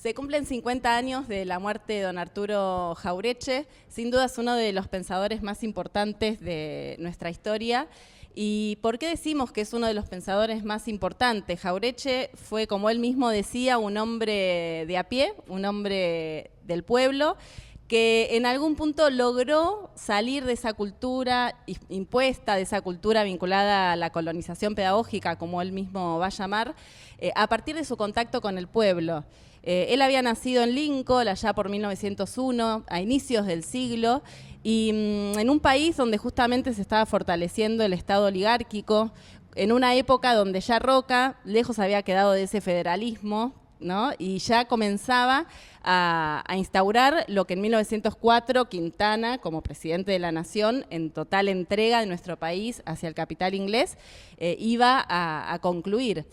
Se cumplen 50 años de la muerte de don Arturo Jauretche. Sin duda es uno de los pensadores más importantes de nuestra historia. ¿Y por qué decimos que es uno de los pensadores más importantes? Jauretche fue, como él mismo decía, un hombre de a pie, un hombre del pueblo, que en algún punto logró salir de esa cultura impuesta, de esa cultura vinculada a la colonización pedagógica, como él mismo va a llamar, a partir de su contacto con el pueblo. Él había nacido en Lincoln, allá por 1901, a inicios del siglo, y en un país donde justamente se estaba fortaleciendo el Estado oligárquico, en una época donde ya Roca lejos había quedado de ese federalismo, ¿no? Y ya comenzaba a instaurar lo que en 1904 Quintana, como presidente de la Nación, en total entrega de nuestro país hacia el capital inglés, iba a concluir.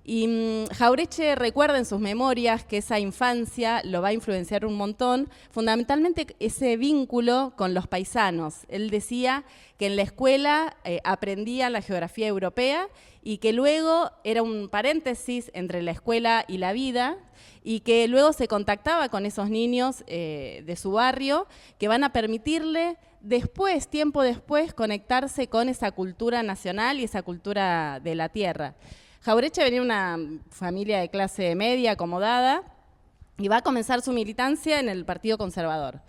Y Jauretche recuerda en sus memorias que esa infancia lo va a influenciar un montón, fundamentalmente ese vínculo con los paisanos. Él decía que en la escuela aprendía la geografía europea y que luego era un paréntesis entre la escuela y la vida, y que luego se contactaba con esos niños de su barrio que van a permitirle después, tiempo después, conectarse con esa cultura nacional y esa cultura de la tierra. Jauretche venía de una familia de clase media, acomodada, y va a comenzar su militancia en el Partido Conservador.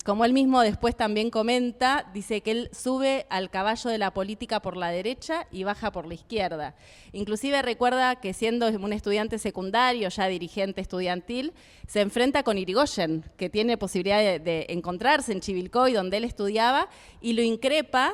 Como él mismo después también comenta, dice que él sube al caballo de la política por la derecha y baja por la izquierda. Inclusive recuerda que siendo un estudiante secundario, ya dirigente estudiantil, se enfrenta con Irigoyen, que tiene posibilidad de encontrarse en Chivilcoy, donde él estudiaba, y lo increpa,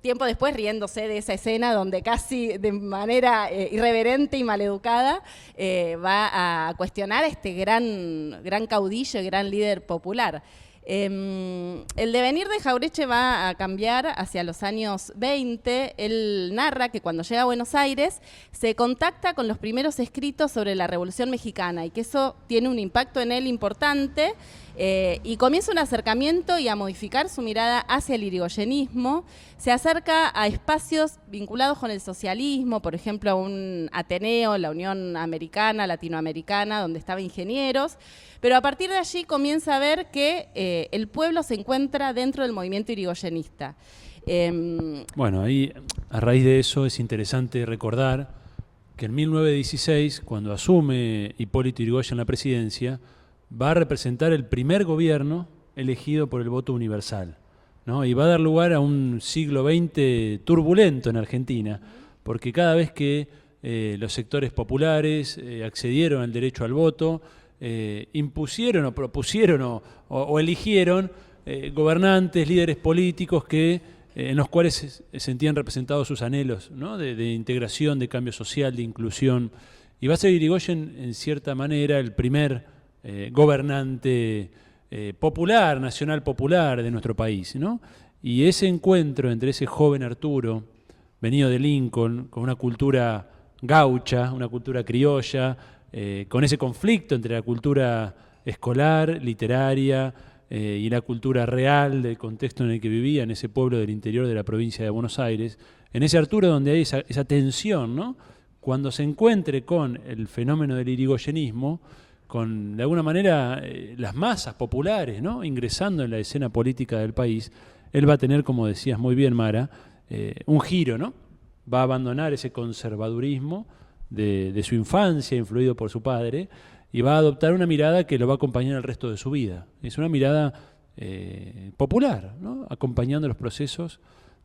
tiempo después riéndose de esa escena donde casi de manera irreverente y maleducada va a cuestionar a este gran caudillo y gran líder popular. El devenir de Jauretche va a cambiar hacia los años 20. Él narra que cuando llega a Buenos Aires se contacta con los primeros escritos sobre la Revolución Mexicana y que eso tiene un impacto en él importante, y comienza un acercamiento y a modificar su mirada hacia el irigoyenismo. Se acerca a espacios vinculados con el socialismo, por ejemplo a un Ateneo, la Unión Americana, Latinoamericana, donde estaba ingenieros, pero a partir de allí comienza a ver que el pueblo se encuentra dentro del movimiento irigoyenista. Bueno, ahí a raíz de eso es interesante recordar que en 1916, cuando asume Hipólito Yrigoyen la presidencia, va a representar el primer gobierno elegido por el voto universal, ¿no? Y va a dar lugar a un siglo XX turbulento en Argentina, porque cada vez que los sectores populares accedieron al derecho al voto, impusieron o propusieron o eligieron gobernantes, líderes políticos en los cuales sentían representados sus anhelos, ¿no? de integración, de cambio social, de inclusión. Y va a ser Irigoyen, en cierta manera, el primer gobernante popular, nacional popular de nuestro país, ¿no? Y ese encuentro entre ese joven Arturo, venido de Lincoln, con una cultura gaucha, una cultura criolla, con ese conflicto entre la cultura escolar, literaria y la cultura real del contexto en el que vivía, en ese pueblo del interior de la provincia de Buenos Aires, en ese Arturo donde hay esa tensión, ¿no? Cuando se encuentre con el fenómeno del irigoyenismo, con de alguna manera las masas populares, ¿no? Ingresando en la escena política del país, él va a tener, como decías muy bien, Mara, un giro, ¿no? Va a abandonar ese conservadurismo de su infancia, influido por su padre, y va a adoptar una mirada que lo va a acompañar el resto de su vida. Es una mirada popular, ¿no? Acompañando los procesos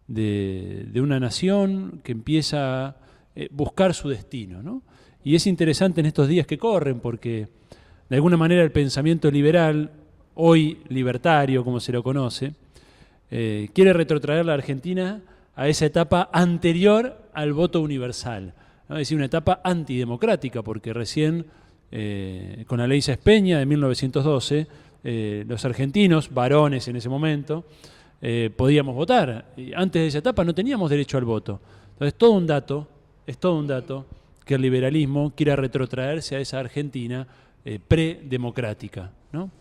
de una nación que empieza a buscar su destino, ¿no? Y es interesante en estos días que corren porque de alguna manera el pensamiento liberal, hoy libertario como se lo conoce, quiere retrotraer la Argentina a esa etapa anterior al voto universal, ¿no? Es decir, una etapa antidemocrática, porque recién con la ley Sáenz Peña de 1912, los argentinos, varones en ese momento, podíamos votar. Y antes de esa etapa no teníamos derecho al voto. Entonces es todo un dato que el liberalismo quiera retrotraerse a esa Argentina predemocrática, ¿no?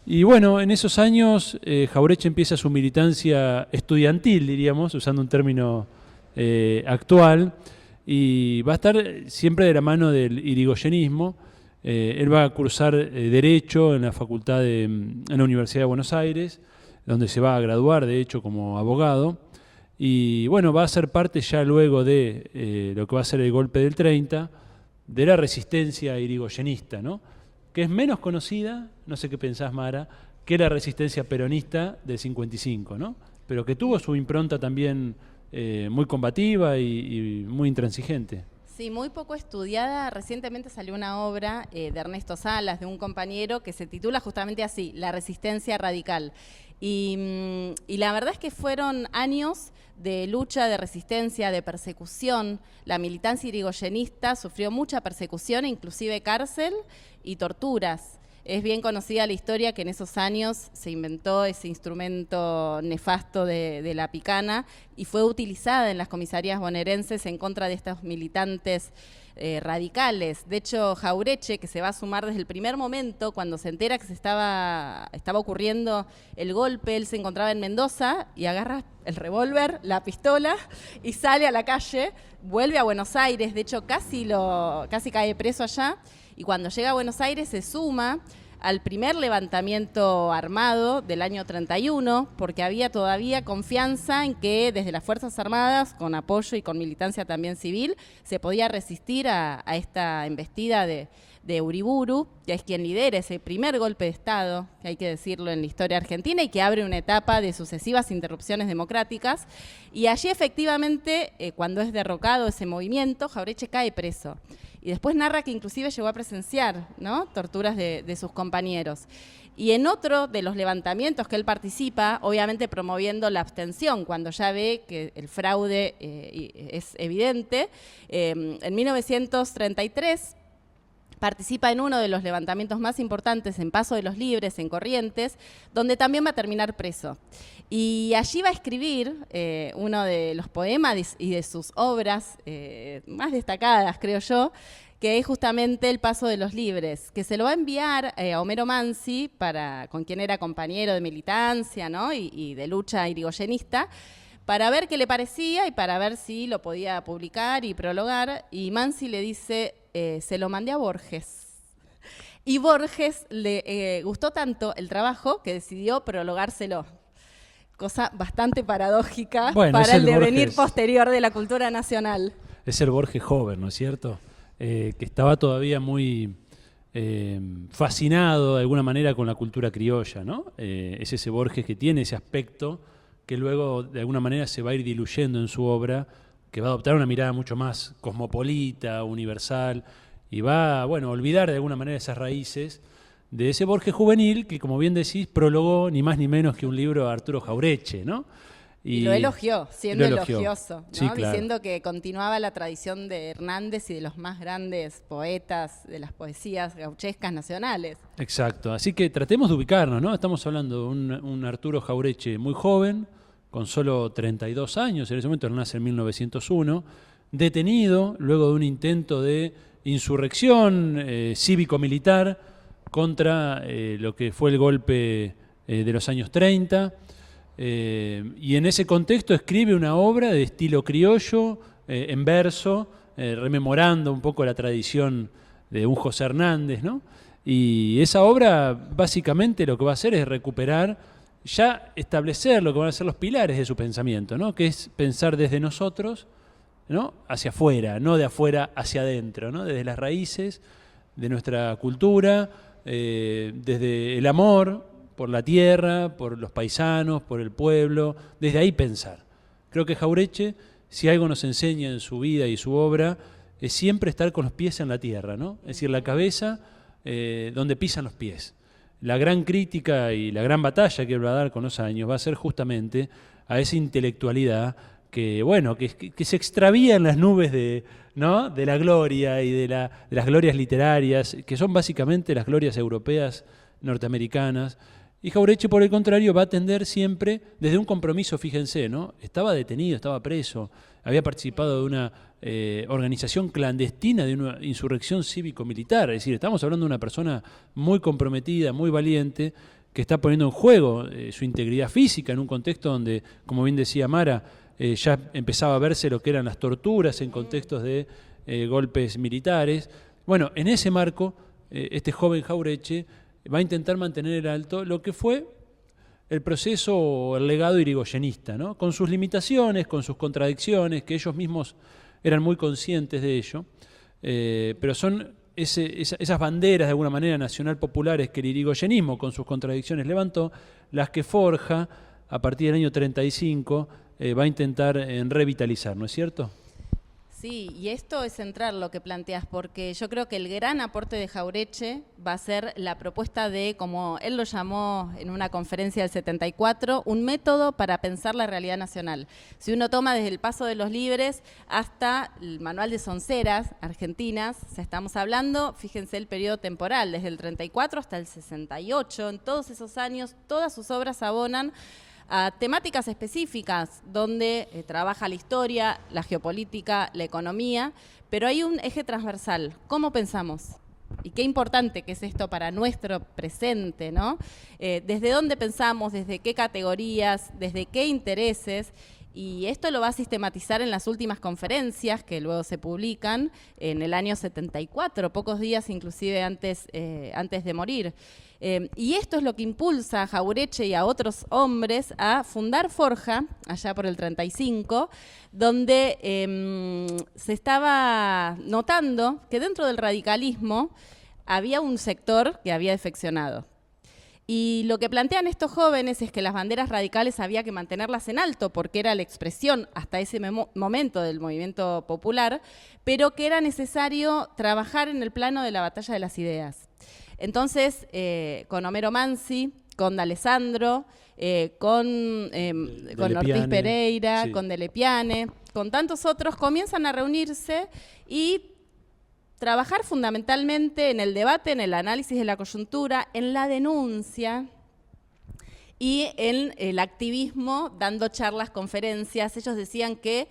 Y bueno, en esos años Jauretche empieza su militancia estudiantil, diríamos, usando un término actual, y va a estar siempre de la mano del irigoyenismo, Él va a cursar Derecho en la en la Universidad de Buenos Aires, donde se va a graduar, de hecho, como abogado. Y bueno, va a ser parte ya luego de lo que va a ser el golpe del 30, de la resistencia irigoyenista, ¿no? Que es menos conocida, no sé qué pensás, Mara, que la resistencia peronista del 55, ¿no? Pero que tuvo su impronta también muy combativa y muy intransigente. Sí, muy poco estudiada. Recientemente salió una obra de Ernesto Salas, de un compañero, que se titula justamente así, La resistencia radical. Y la verdad es que fueron años de lucha, de resistencia, de persecución. La militancia irigoyenista sufrió mucha persecución, inclusive cárcel y torturas. Es bien conocida la historia que en esos años se inventó ese instrumento nefasto de la picana y fue utilizada en las comisarías bonaerenses en contra de estos militantes radicales. De hecho, Jauretche, que se va a sumar desde el primer momento, cuando se entera que estaba ocurriendo el golpe, él se encontraba en Mendoza y agarra el revólver, la pistola y sale a la calle, vuelve a Buenos Aires. De hecho, casi cae preso allá. Y cuando llega a Buenos Aires se suma al primer levantamiento armado del año 31, porque había todavía confianza en que desde las Fuerzas Armadas, con apoyo y con militancia también civil, se podía resistir a esta embestida de Uriburu, que es quien lidera ese primer golpe de Estado, que hay que decirlo en la historia argentina, y que abre una etapa de sucesivas interrupciones democráticas. Y allí efectivamente, cuando es derrocado ese movimiento, Jauretche cae preso. Y después narra que inclusive llegó a presenciar, ¿no?, torturas de sus compañeros. Y en otro de los levantamientos que él participa, obviamente promoviendo la abstención, cuando ya ve que el fraude es evidente, en 1933 participa en uno de los levantamientos más importantes en Paso de los Libres, en Corrientes, donde también va a terminar preso. Y allí va a escribir uno de los poemas y de sus obras más destacadas, creo yo, que es justamente El Paso de los Libres, que se lo va a enviar a Homero Mansi, con quien era compañero de militancia, ¿no?, y de lucha irigoyenista, para ver qué le parecía y para ver si lo podía publicar y prologar. Y Mansi le dice, se lo mandé a Borges. Y Borges le gustó tanto el trabajo que decidió prologárselo. Cosa bastante paradójica para el devenir posterior de la cultura nacional. Es el Borges joven, ¿no es cierto? Que estaba todavía muy fascinado de alguna manera con la cultura criolla, ¿no? Es ese Borges que tiene ese aspecto que luego de alguna manera se va a ir diluyendo en su obra, que va a adoptar una mirada mucho más cosmopolita, universal, y va, bueno, a olvidar de alguna manera esas raíces de ese Borges juvenil que, como bien decís, prologó ni más ni menos que un libro de Arturo Jauretche, ¿no? Y lo elogió, siendo elogioso, ¿no? Sí, claro. Diciendo que continuaba la tradición de Hernández y de los más grandes poetas de las poesías gauchescas nacionales. Exacto, así que tratemos de ubicarnos, ¿no? Estamos hablando de un Arturo Jauretche muy joven, con solo 32 años, en ese momento él nace en 1901, detenido luego de un intento de insurrección cívico-militar contra lo que fue el golpe de los años 30, y en ese contexto escribe una obra de estilo criollo, en verso, rememorando un poco la tradición de un José Hernández, ¿no? Y esa obra básicamente lo que va a hacer es recuperar, ya establecer lo que van a ser los pilares de su pensamiento, ¿no?, que es pensar desde nosotros, ¿no?, hacia afuera, no de afuera hacia adentro, ¿no?, desde las raíces de nuestra cultura, desde el amor por la tierra, por los paisanos, por el pueblo, desde ahí pensar. Creo que Jauretche, si algo nos enseña en su vida y su obra, es siempre estar con los pies en la tierra, ¿no?, es decir, la cabeza donde pisan los pies. La gran crítica y la gran batalla que él va a dar con los años va a ser justamente a esa intelectualidad que, bueno, que se extravía en las nubes ¿no?, de la gloria y de las glorias literarias, que son básicamente las glorias europeas, norteamericanas. Y Jauretche, por el contrario, va a tender siempre desde un compromiso, fíjense, ¿no? Estaba detenido, estaba preso, había participado de una organización clandestina de una insurrección cívico-militar. Es decir, estamos hablando de una persona muy comprometida, muy valiente, que está poniendo en juego su integridad física en un contexto donde, como bien decía Mara, ya empezaba a verse lo que eran las torturas en contextos de golpes militares. Bueno, en ese marco este joven Jauretche va a intentar mantener en alto lo que fue el proceso o el legado irigoyenista, ¿no? Con sus limitaciones, con sus contradicciones, que ellos mismos eran muy conscientes de ello, pero son esas banderas de alguna manera nacional populares que el irigoyenismo con sus contradicciones levantó, las que Forja a partir del año 35 va a intentar revitalizar, ¿no es cierto? Sí, y esto es central lo que planteas, porque yo creo que el gran aporte de Jauretche va a ser la propuesta de, como él lo llamó en una conferencia del 74, un método para pensar la realidad nacional. Si uno toma desde el Paso de los Libres hasta el Manual de Sonceras argentinas, estamos hablando, fíjense el periodo temporal, desde el 34 hasta el 68, en todos esos años, todas sus obras abonan a temáticas específicas donde trabaja la historia, la geopolítica, la economía, pero hay un eje transversal. ¿Cómo pensamos? Y qué importante que es esto para nuestro presente, ¿no? ¿Desde dónde pensamos? ¿Desde qué categorías? ¿Desde qué intereses? Y esto lo va a sistematizar en las últimas conferencias que luego se publican en el año 74, pocos días inclusive antes de morir. Y esto es lo que impulsa a Jauretche y a otros hombres a fundar Forja, allá por el 35, donde se estaba notando que dentro del radicalismo había un sector que había defeccionado. Y lo que plantean estos jóvenes es que las banderas radicales había que mantenerlas en alto porque era la expresión hasta ese momento del movimiento popular, pero que era necesario trabajar en el plano de la batalla de las ideas. Entonces, con Homero Mansi, con D'Alessandro, con Ortiz Pereira, sí, con De Lepiane, con tantos otros, comienzan a reunirse y trabajar fundamentalmente en el debate, en el análisis de la coyuntura, en la denuncia y en el activismo, dando charlas, conferencias. Ellos decían que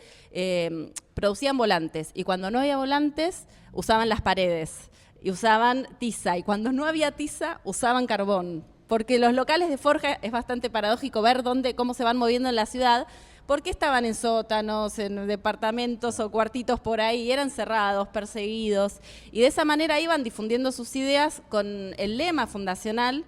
producían volantes y cuando no había volantes usaban las paredes y usaban tiza y cuando no había tiza usaban carbón. Porque los locales de Forja es bastante paradójico ver cómo se van moviendo en la ciudad, porque estaban en sótanos, en departamentos o cuartitos por ahí, eran cerrados, perseguidos, y de esa manera iban difundiendo sus ideas con el lema fundacional,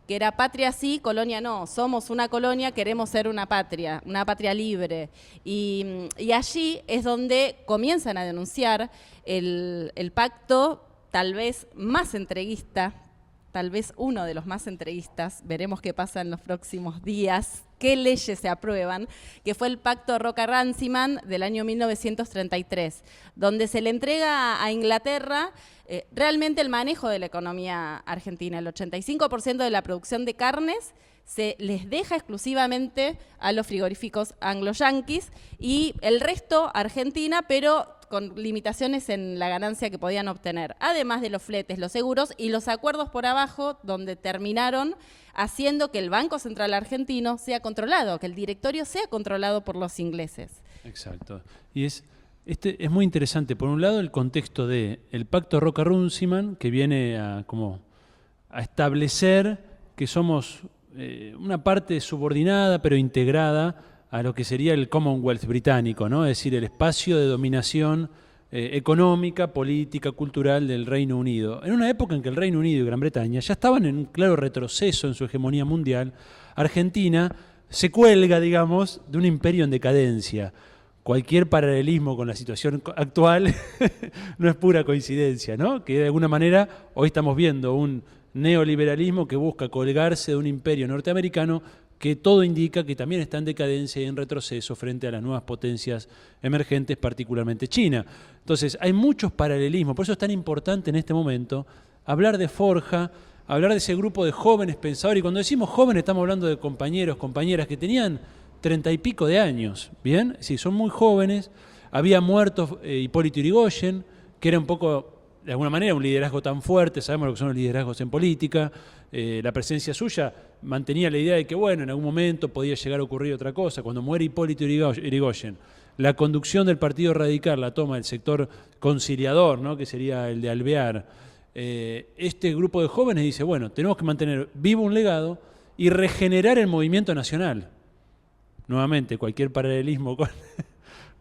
que era patria sí, colonia no, somos una colonia, queremos ser una patria libre. Y allí es donde comienzan a denunciar el pacto tal vez más entreguista, tal vez uno de los más entreguistas, veremos qué pasa en los próximos días, qué leyes se aprueban, que fue el Pacto Roca-Runciman del año 1933, donde se le entrega a Inglaterra realmente el manejo de la economía argentina. El 85% de la producción de carnes se les deja exclusivamente a los frigoríficos anglo-yanquis y el resto Argentina, pero con limitaciones en la ganancia que podían obtener, además de los fletes, los seguros y los acuerdos por abajo, donde terminaron haciendo que el Banco Central Argentino sea controlado, que el directorio sea controlado por los ingleses. Exacto. Y es muy interesante, por un lado, el contexto del Pacto Roca-Runciman, que viene a establecer que somos una parte subordinada pero integrada a lo que sería el Commonwealth británico, ¿no? Es decir, el espacio de dominación económica, política, cultural del Reino Unido. En una época en que el Reino Unido y Gran Bretaña ya estaban en un claro retroceso en su hegemonía mundial, Argentina se cuelga, digamos, de un imperio en decadencia. Cualquier paralelismo con la situación actual no es pura coincidencia, ¿no? Que de alguna manera hoy estamos viendo un neoliberalismo que busca colgarse de un imperio norteamericano que todo indica que también está en decadencia y en retroceso frente a las nuevas potencias emergentes, particularmente China. Entonces, hay muchos paralelismos, por eso es tan importante en este momento hablar de Forja, hablar de ese grupo de jóvenes pensadores, y cuando decimos jóvenes estamos hablando de compañeros, compañeras que tenían 30 y pico de años, ¿bien? Sí, son muy jóvenes. Había muerto Hipólito Yrigoyen, que era un poco, de alguna manera, un liderazgo tan fuerte, sabemos lo que son los liderazgos en política. La presencia suya mantenía la idea de que, bueno, en algún momento podía llegar a ocurrir otra cosa. Cuando muere Hipólito Yrigoyen, la conducción del Partido Radical la toma el sector conciliador, ¿no? Que sería el de Alvear. Este grupo de jóvenes dice, bueno, tenemos que mantener vivo un legado y regenerar el movimiento nacional. Nuevamente, cualquier paralelismo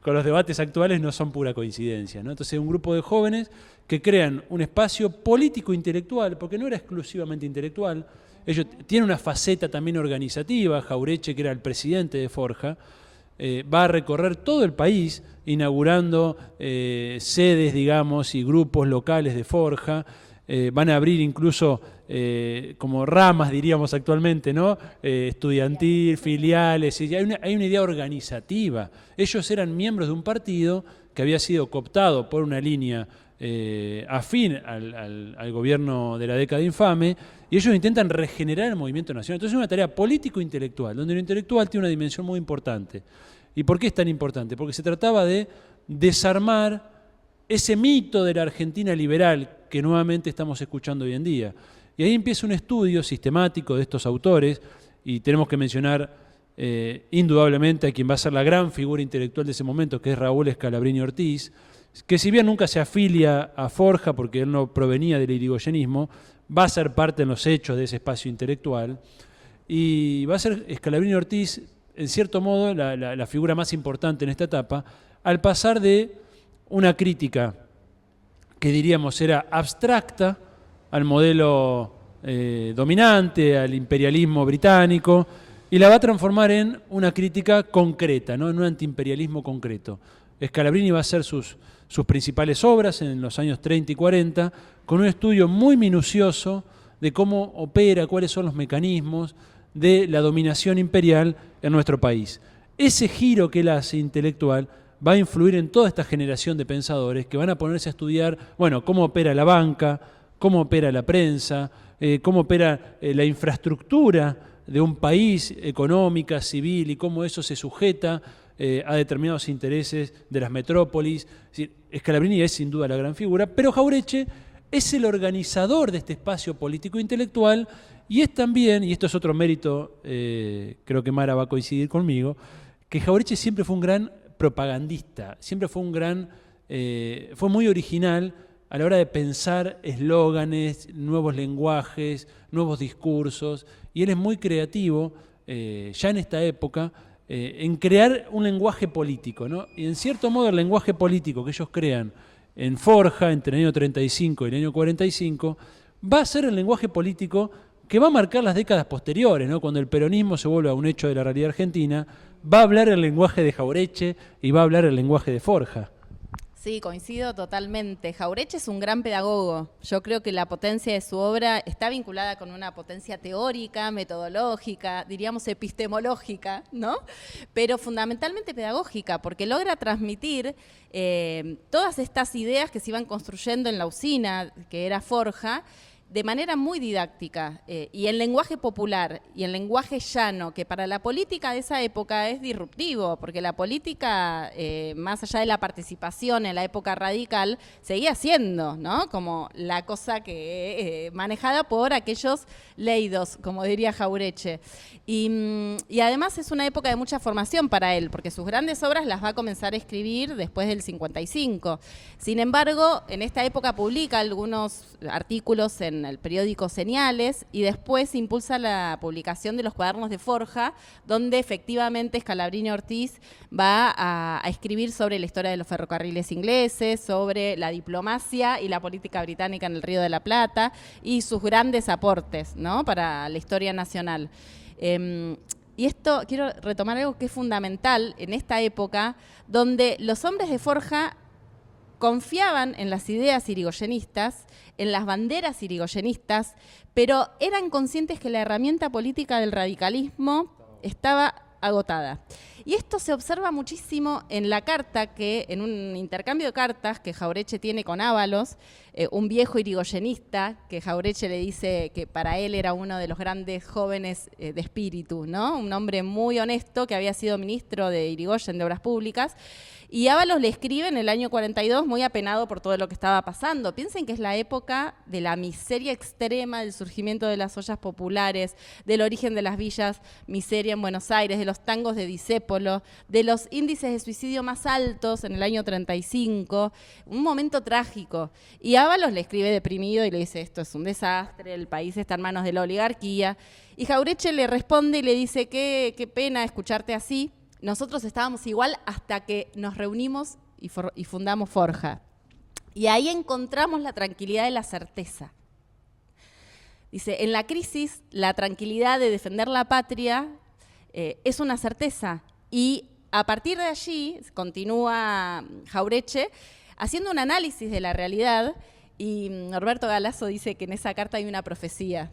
con los debates actuales no son pura coincidencia, ¿no? Entonces, un grupo de jóvenes que crean un espacio político-intelectual, porque no era exclusivamente intelectual, ellos tienen una faceta también organizativa. Jauretche, que era el presidente de Forja, va a recorrer todo el país inaugurando sedes, digamos, y grupos locales de Forja. Van a abrir incluso como ramas, diríamos actualmente, ¿no? Estudiantil, filiales, y hay una idea organizativa. Ellos eran miembros de un partido que había sido cooptado por una línea afín al gobierno de la década infame, y ellos intentan regenerar el movimiento nacional. Entonces es una tarea político-intelectual, donde lo intelectual tiene una dimensión muy importante. ¿Y por qué es tan importante? Porque se trataba de desarmar ese mito de la Argentina liberal que nuevamente estamos escuchando hoy en día. Y ahí empieza un estudio sistemático de estos autores, y tenemos que mencionar indudablemente a quien va a ser la gran figura intelectual de ese momento, que es Raúl Scalabrini Ortiz, que si bien nunca se afilia a Forja, porque él no provenía del irigoyenismo, va a ser parte en los hechos de ese espacio intelectual, y va a ser Scalabrini Ortiz, en cierto modo, la figura más importante en esta etapa, al pasar de una crítica que diríamos era abstracta al modelo dominante, al imperialismo británico, y la va a transformar en una crítica concreta, ¿no? En un antiimperialismo concreto. Scalabrini va a hacer sus principales obras en los años 30 y 40, con un estudio muy minucioso de cómo opera, cuáles son los mecanismos de la dominación imperial en nuestro país. Ese giro que él hace intelectual va a influir en toda esta generación de pensadores que van a ponerse a estudiar, bueno, cómo opera la banca, cómo opera la prensa, cómo opera la infraestructura de un país, económica, civil, y cómo eso se sujeta a determinados intereses de las metrópolis. Es decir, Scalabrini es sin duda la gran figura, pero Jauretche es el organizador de este espacio político-intelectual, y es también, y esto es otro mérito, creo que Mara va a coincidir conmigo, que Jauretche siempre fue un gran propagandista, siempre fue fue muy original a la hora de pensar eslóganes, nuevos lenguajes, nuevos discursos, y él es muy creativo, ya en esta época, en crear un lenguaje político, ¿no? Y en cierto modo el lenguaje político que ellos crean en Forja entre el año 35 y el año 45 va a ser el lenguaje político que va a marcar las décadas posteriores, ¿no? Cuando el peronismo se vuelva un hecho de la realidad argentina, va a hablar el lenguaje de Jauretche y va a hablar el lenguaje de Forja. Sí, coincido totalmente. Jauretche es un gran pedagogo. Yo creo que la potencia de su obra está vinculada con una potencia teórica, metodológica, diríamos epistemológica, ¿no? Pero fundamentalmente pedagógica, porque logra transmitir todas estas ideas que se iban construyendo en la usina, que era Forja, de manera muy didáctica y en lenguaje popular y en lenguaje llano, que para la política de esa época es disruptivo, porque la política, más allá de la participación en la época radical, seguía siendo, ¿no? Como la cosa que manejada por aquellos leídos, como diría Jauretche. Y además es una época de mucha formación para él, porque sus grandes obras las va a comenzar a escribir después del 55. Sin embargo, en esta época publica algunos artículos en el periódico Señales, y después impulsa la publicación de los cuadernos de Forja, donde efectivamente Scalabrini Ortiz va a escribir sobre la historia de los ferrocarriles ingleses, sobre la diplomacia y la política británica en el Río de la Plata, y sus grandes aportes, ¿no?, para la historia nacional. Y esto, quiero retomar algo que es fundamental en esta época, donde los hombres de Forja confiaban en las ideas irigoyenistas, en las banderas irigoyenistas, pero eran conscientes que la herramienta política del radicalismo estaba agotada. Y esto se observa muchísimo en la carta en un intercambio de cartas que Jauretche tiene con Ábalos, un viejo irigoyenista, que Jauretche le dice que para él era uno de los grandes jóvenes de espíritu, ¿no? Un hombre muy honesto que había sido ministro de Irigoyen de Obras Públicas. Y Ábalos le escribe en el año 42 muy apenado por todo lo que estaba pasando. Piensen que es la época de la miseria extrema, del surgimiento de las ollas populares, del origen de las villas miseria en Buenos Aires, de los tangos de Discépolo, de los índices de suicidio más altos en el año 35, un momento trágico. Y Ábalos le escribe deprimido y le dice: esto es un desastre, el país está en manos de la oligarquía. Y Jauretche le responde y le dice: qué pena escucharte así. nosotros estábamos igual hasta que nos reunimos y fundamos Forja. Y ahí encontramos la tranquilidad y la certeza. Dice, en la crisis, la tranquilidad de defender la patria es una certeza. Y a partir de allí, continúa Jauretche, haciendo un análisis de la realidad, y Norberto Galasso dice que en esa carta hay una profecía.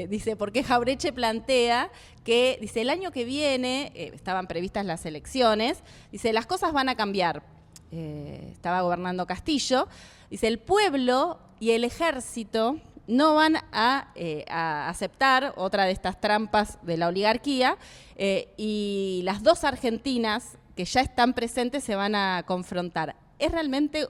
Dice, porque Jauretche plantea que, dice, el año que viene, estaban previstas las elecciones, dice, las cosas van a cambiar. Estaba gobernando Castillo, dice, el pueblo y el ejército no van a aceptar otra de estas trampas de la oligarquía, y las dos Argentinas que ya están presentes se van a confrontar. Es realmente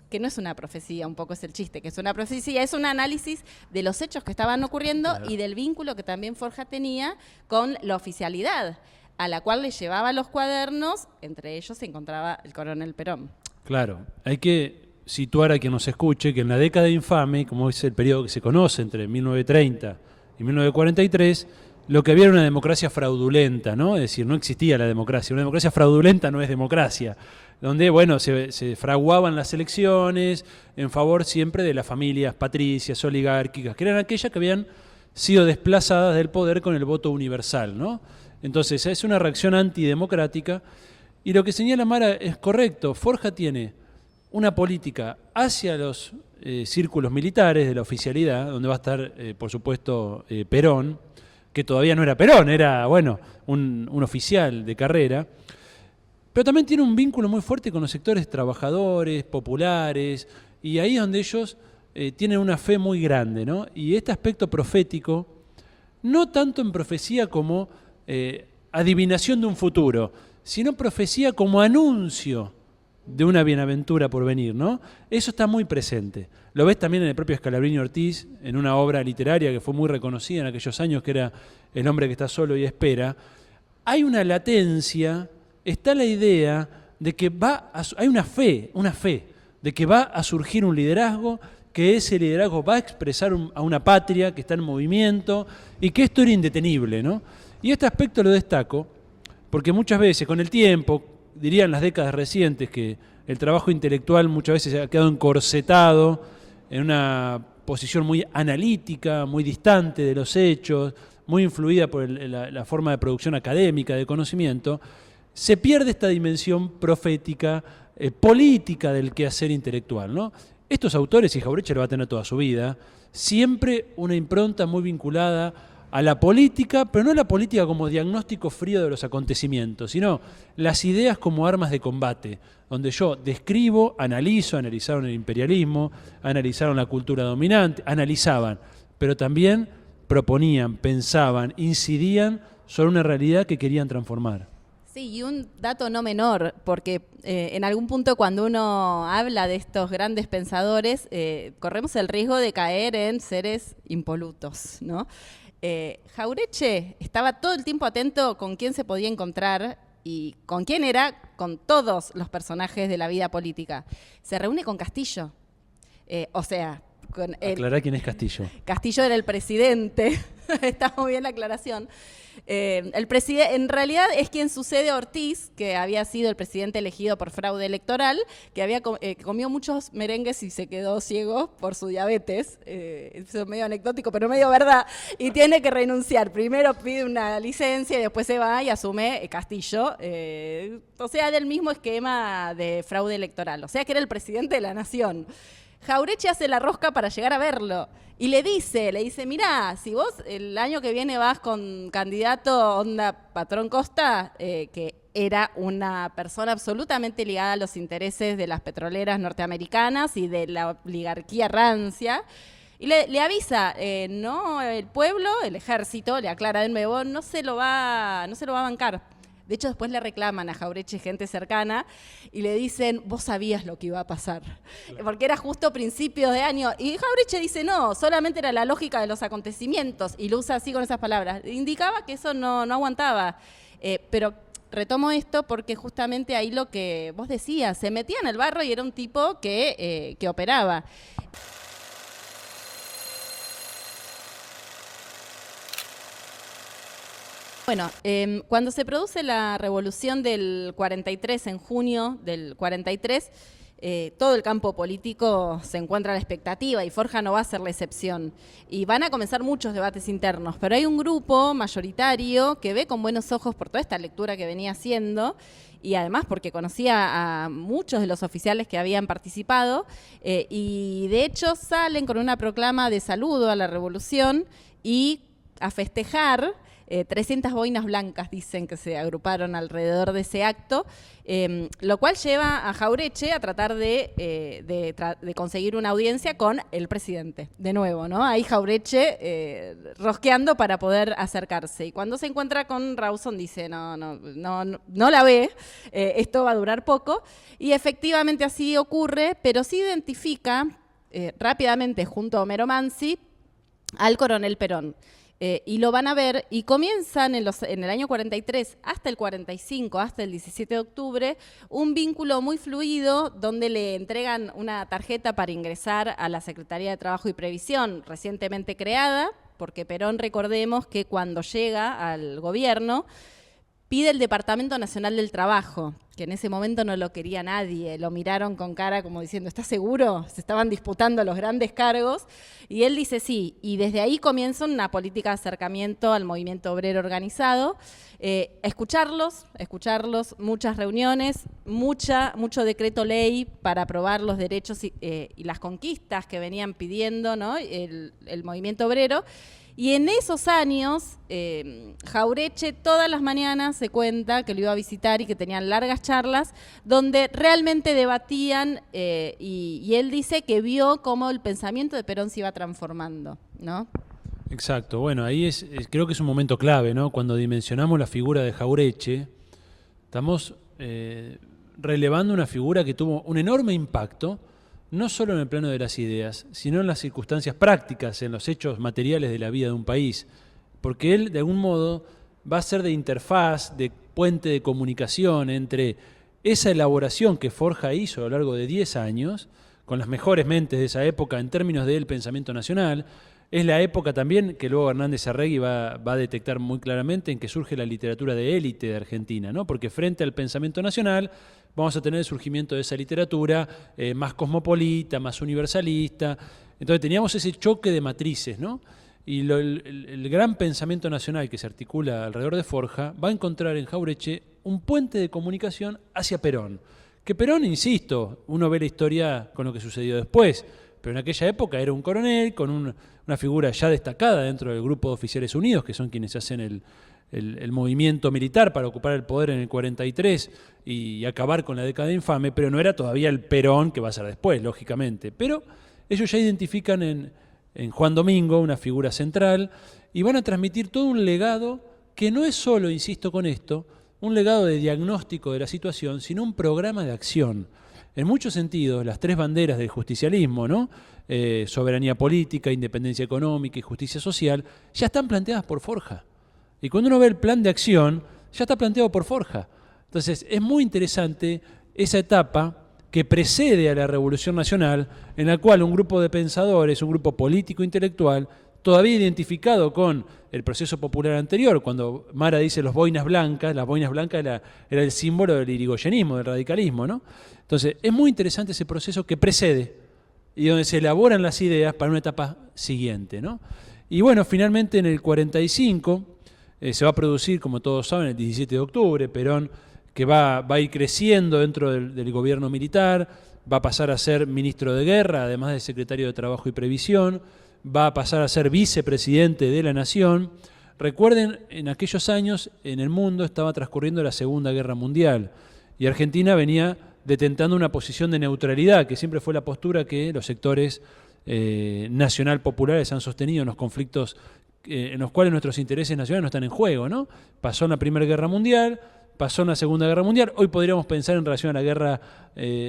que no es una profecía, un poco es el chiste, que es una profecía, es un análisis de los hechos que estaban ocurriendo, claro, y del vínculo que también Forja tenía con la oficialidad, a la cual le llevaba los cuadernos, entre ellos se encontraba el coronel Perón. Claro, hay que situar a quien nos escuche que en la década infame, como es el periodo que se conoce entre 1930 y 1943, lo que había era una democracia fraudulenta, ¿no? Es decir, no existía la democracia. Una democracia fraudulenta no es democracia, donde, bueno, se fraguaban las elecciones en favor siempre de las familias patricias, oligárquicas, que eran aquellas que habían sido desplazadas del poder con el voto universal, ¿no? Entonces, es una reacción antidemocrática, y lo que señala Mara es correcto. Forja tiene una política hacia los círculos militares de la oficialidad, donde va a estar, por supuesto, Perón, que todavía no era Perón, era, bueno, un oficial de carrera, pero también tiene un vínculo muy fuerte con los sectores trabajadores, populares, y ahí es donde ellos tienen una fe muy grande, ¿no? Y este aspecto profético, no tanto en profecía como adivinación de un futuro, sino profecía como anuncio de una bienaventura por venir, ¿no? Eso está muy presente. Lo ves también en el propio Scalabrini Ortiz, en una obra literaria que fue muy reconocida en aquellos años, que era El hombre que está solo y espera. Hay una latencia, está la idea de que hay una fe de que va a surgir un liderazgo, que ese liderazgo va a expresar a una patria que está en movimiento, y que esto era indetenible, ¿no? Y este aspecto lo destaco porque muchas veces, con el tiempo, dirían las décadas recientes, que el trabajo intelectual muchas veces ha quedado encorsetado en una posición muy analítica, muy distante de los hechos, muy influida por la forma de producción académica, de conocimiento, se pierde esta dimensión profética, política del quehacer intelectual, ¿no? Estos autores, y Jauretche lo va a tener toda su vida, siempre una impronta muy vinculada a la política, pero no la política como diagnóstico frío de los acontecimientos, sino las ideas como armas de combate, donde yo describo, analizaron el imperialismo, analizaron la cultura dominante, analizaban, pero también proponían, pensaban, incidían sobre una realidad que querían transformar. Sí, y un dato no menor, porque en algún punto cuando uno habla de estos grandes pensadores, corremos el riesgo de caer en seres impolutos, ¿no? Jauretche estaba todo el tiempo atento con quién se podía encontrar y con quién era, con todos los personajes de la vida política. Se reúne con Castillo, Aclará quién es Castillo. Castillo era el presidente, está muy bien la aclaración. En realidad es quien sucede a Ortiz, que había sido el presidente elegido por fraude electoral, que había comió muchos merengues y se quedó ciego por su diabetes. Eso es medio anecdótico, pero medio verdad. Y tiene que renunciar. Primero pide una licencia y después se va y asume Castillo. O sea, del mismo esquema de fraude electoral. O sea, que era el presidente de la nación. Jauretche hace la rosca para llegar a verlo y le dice, mirá, si vos el año que viene vas con candidato onda Patrón Costa, que era una persona absolutamente ligada a los intereses de las petroleras norteamericanas y de la oligarquía rancia, y le avisa, no, el pueblo, el ejército, le aclara de nuevo, no se lo va a bancar. De hecho, después le reclaman a Jauretche gente cercana y le dicen, vos sabías lo que iba a pasar. Porque era justo principios de año. Y Jauretche dice, no, solamente era la lógica de los acontecimientos. Y lo usa así con esas palabras. Indicaba que eso no aguantaba. Pero retomo esto porque justamente ahí lo que vos decías, se metía en el barro y era un tipo que operaba. Bueno, cuando se produce la revolución del 43, en junio del 43, todo el campo político se encuentra a la expectativa y Forja no va a ser la excepción. Y van a comenzar muchos debates internos, pero hay un grupo mayoritario que ve con buenos ojos por toda esta lectura que venía haciendo y además porque conocía a muchos de los oficiales que habían participado y de hecho salen con una proclama de saludo a la revolución y a festejar. 300 boinas blancas dicen que se agruparon alrededor de ese acto, lo cual lleva a Jauretche a tratar de conseguir una audiencia con el presidente, de nuevo, ¿no? Ahí Jauretche rosqueando para poder acercarse. Y cuando se encuentra con Rawson dice, no la ve, esto va a durar poco. Y efectivamente así ocurre, pero sí identifica rápidamente junto a Homero Mansi al coronel Perón. Y lo van a ver y comienzan en el año 43 hasta el 45, hasta el 17 de octubre, un vínculo muy fluido donde le entregan una tarjeta para ingresar a la Secretaría de Trabajo y Previsión recientemente creada, porque Perón, recordemos que cuando llega al gobierno pide el Departamento Nacional del Trabajo, que en ese momento no lo quería nadie, lo miraron con cara como diciendo, ¿estás seguro? Se estaban disputando los grandes cargos, y él dice sí, y desde ahí comienza una política de acercamiento al movimiento obrero organizado, escucharlos, muchas reuniones, mucho decreto ley para aprobar los derechos y las conquistas que venían pidiendo, ¿no? el movimiento obrero. Y en esos años, Jauretche todas las mañanas se cuenta que lo iba a visitar y que tenían largas charlas donde realmente debatían y él dice que vio cómo el pensamiento de Perón se iba transformando, ¿no? Exacto. Bueno, ahí creo que es un momento clave, ¿no? Cuando dimensionamos la figura de Jauretche, estamos relevando una figura que tuvo un enorme impacto, no solo en el plano de las ideas, sino en las circunstancias prácticas, en los hechos materiales de la vida de un país. Porque él, de algún modo, va a ser de interfaz, de puente de comunicación entre esa elaboración que Forja hizo a lo largo de 10 años, con las mejores mentes de esa época en términos del pensamiento nacional. Es la época también que luego Hernández Arregui va a detectar muy claramente en que surge la literatura de élite de Argentina, ¿no? Porque frente al pensamiento nacional vamos a tener el surgimiento de esa literatura más cosmopolita, más universalista. Entonces teníamos ese choque de matrices, ¿no? Y el gran pensamiento nacional que se articula alrededor de Forja va a encontrar en Jauretche un puente de comunicación hacia Perón. Que Perón, insisto, uno ve la historia con lo que sucedió después, pero en aquella época era un coronel con una figura ya destacada dentro del grupo de oficiales unidos, que son quienes hacen el movimiento militar para ocupar el poder en el 43 y acabar con la década infame, pero no era todavía el Perón que va a ser después, lógicamente. Pero ellos ya identifican en Juan Domingo una figura central y van a transmitir todo un legado que no es solo, insisto con esto, un legado de diagnóstico de la situación, sino un programa de acción. En muchos sentidos, las tres banderas del justicialismo, ¿no? Soberanía política, independencia económica y justicia social, ya están planteadas por Forja. Y cuando uno ve el plan de acción, ya está planteado por Forja. Entonces, es muy interesante esa etapa que precede a la Revolución Nacional, en la cual un grupo de pensadores, un grupo político-intelectual, todavía identificado con el proceso popular anterior, cuando Mara dice las boinas blancas era el símbolo del irigoyenismo, del radicalismo, ¿no? Entonces, es muy interesante ese proceso que precede y donde se elaboran las ideas para una etapa siguiente, ¿no? Y bueno, finalmente en el 45 se va a producir, como todos saben, el 17 de octubre, Perón, que va a ir creciendo dentro del gobierno militar, va a pasar a ser ministro de guerra, además de secretario de Trabajo y Previsión, va a pasar a ser vicepresidente de la Nación. Recuerden, en aquellos años en el mundo estaba transcurriendo la Segunda Guerra Mundial y Argentina venía detentando una posición de neutralidad, que siempre fue la postura que los sectores nacional populares han sostenido en los conflictos en los cuales nuestros intereses nacionales no están en juego, ¿no? Pasó en la Primera Guerra Mundial, pasó en la Segunda Guerra Mundial. Hoy podríamos pensar en relación a la guerra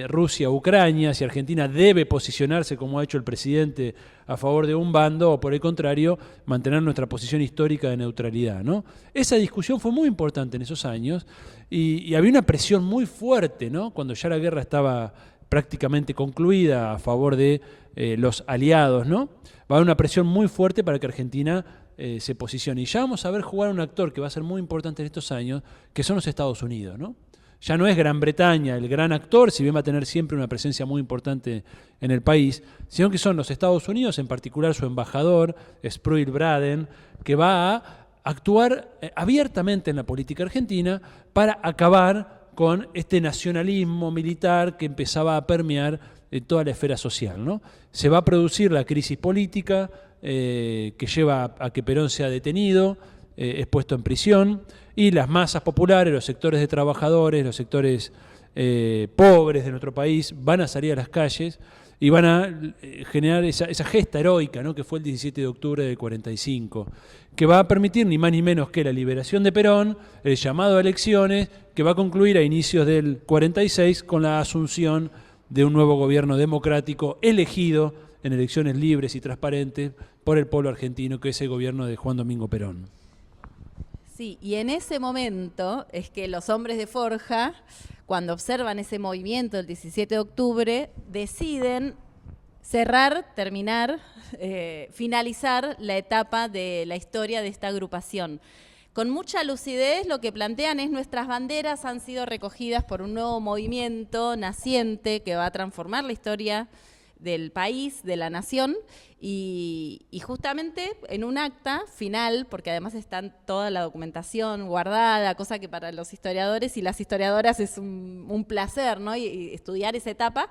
Rusia-Ucrania, si Argentina debe posicionarse, como ha hecho el presidente, a favor de un bando, o por el contrario, mantener nuestra posición histórica de neutralidad, ¿no? Esa discusión fue muy importante en esos años y había una presión muy fuerte, ¿no? Cuando ya la guerra estaba prácticamente concluida a favor de los aliados, ¿no? Va a haber una presión muy fuerte para que Argentina se posicione. Y ya vamos a ver jugar un actor que va a ser muy importante en estos años, que son los Estados Unidos, ¿no? Ya no es Gran Bretaña el gran actor, si bien va a tener siempre una presencia muy importante en el país, sino que son los Estados Unidos, en particular su embajador, Spruill Braden, que va a actuar abiertamente en la política argentina para acabar con este nacionalismo militar que empezaba a permear toda la esfera social, ¿no? Se va a producir la crisis política que lleva a que Perón sea detenido, es puesto en prisión, y las masas populares, los sectores de trabajadores, los sectores pobres de nuestro país van a salir a las calles y van a generar esa gesta heroica, ¿no?, que fue el 17 de octubre del 45, que va a permitir ni más ni menos que la liberación de Perón, el llamado a elecciones, que va a concluir a inicios del 46 con la asunción de un nuevo gobierno democrático elegido en elecciones libres y transparentes por el pueblo argentino, que es el gobierno de Juan Domingo Perón. Sí, y en ese momento es que los hombres de Forja, cuando observan ese movimiento del 17 de octubre, deciden cerrar, terminar, finalizar la etapa de la historia de esta agrupación. Con mucha lucidez lo que plantean es: nuestras banderas han sido recogidas por un nuevo movimiento naciente que va a transformar la historia del país, de la nación, y justamente en un acta final, porque además está toda la documentación guardada, cosa que para los historiadores y las historiadoras es un placer, ¿no?, y estudiar esa etapa,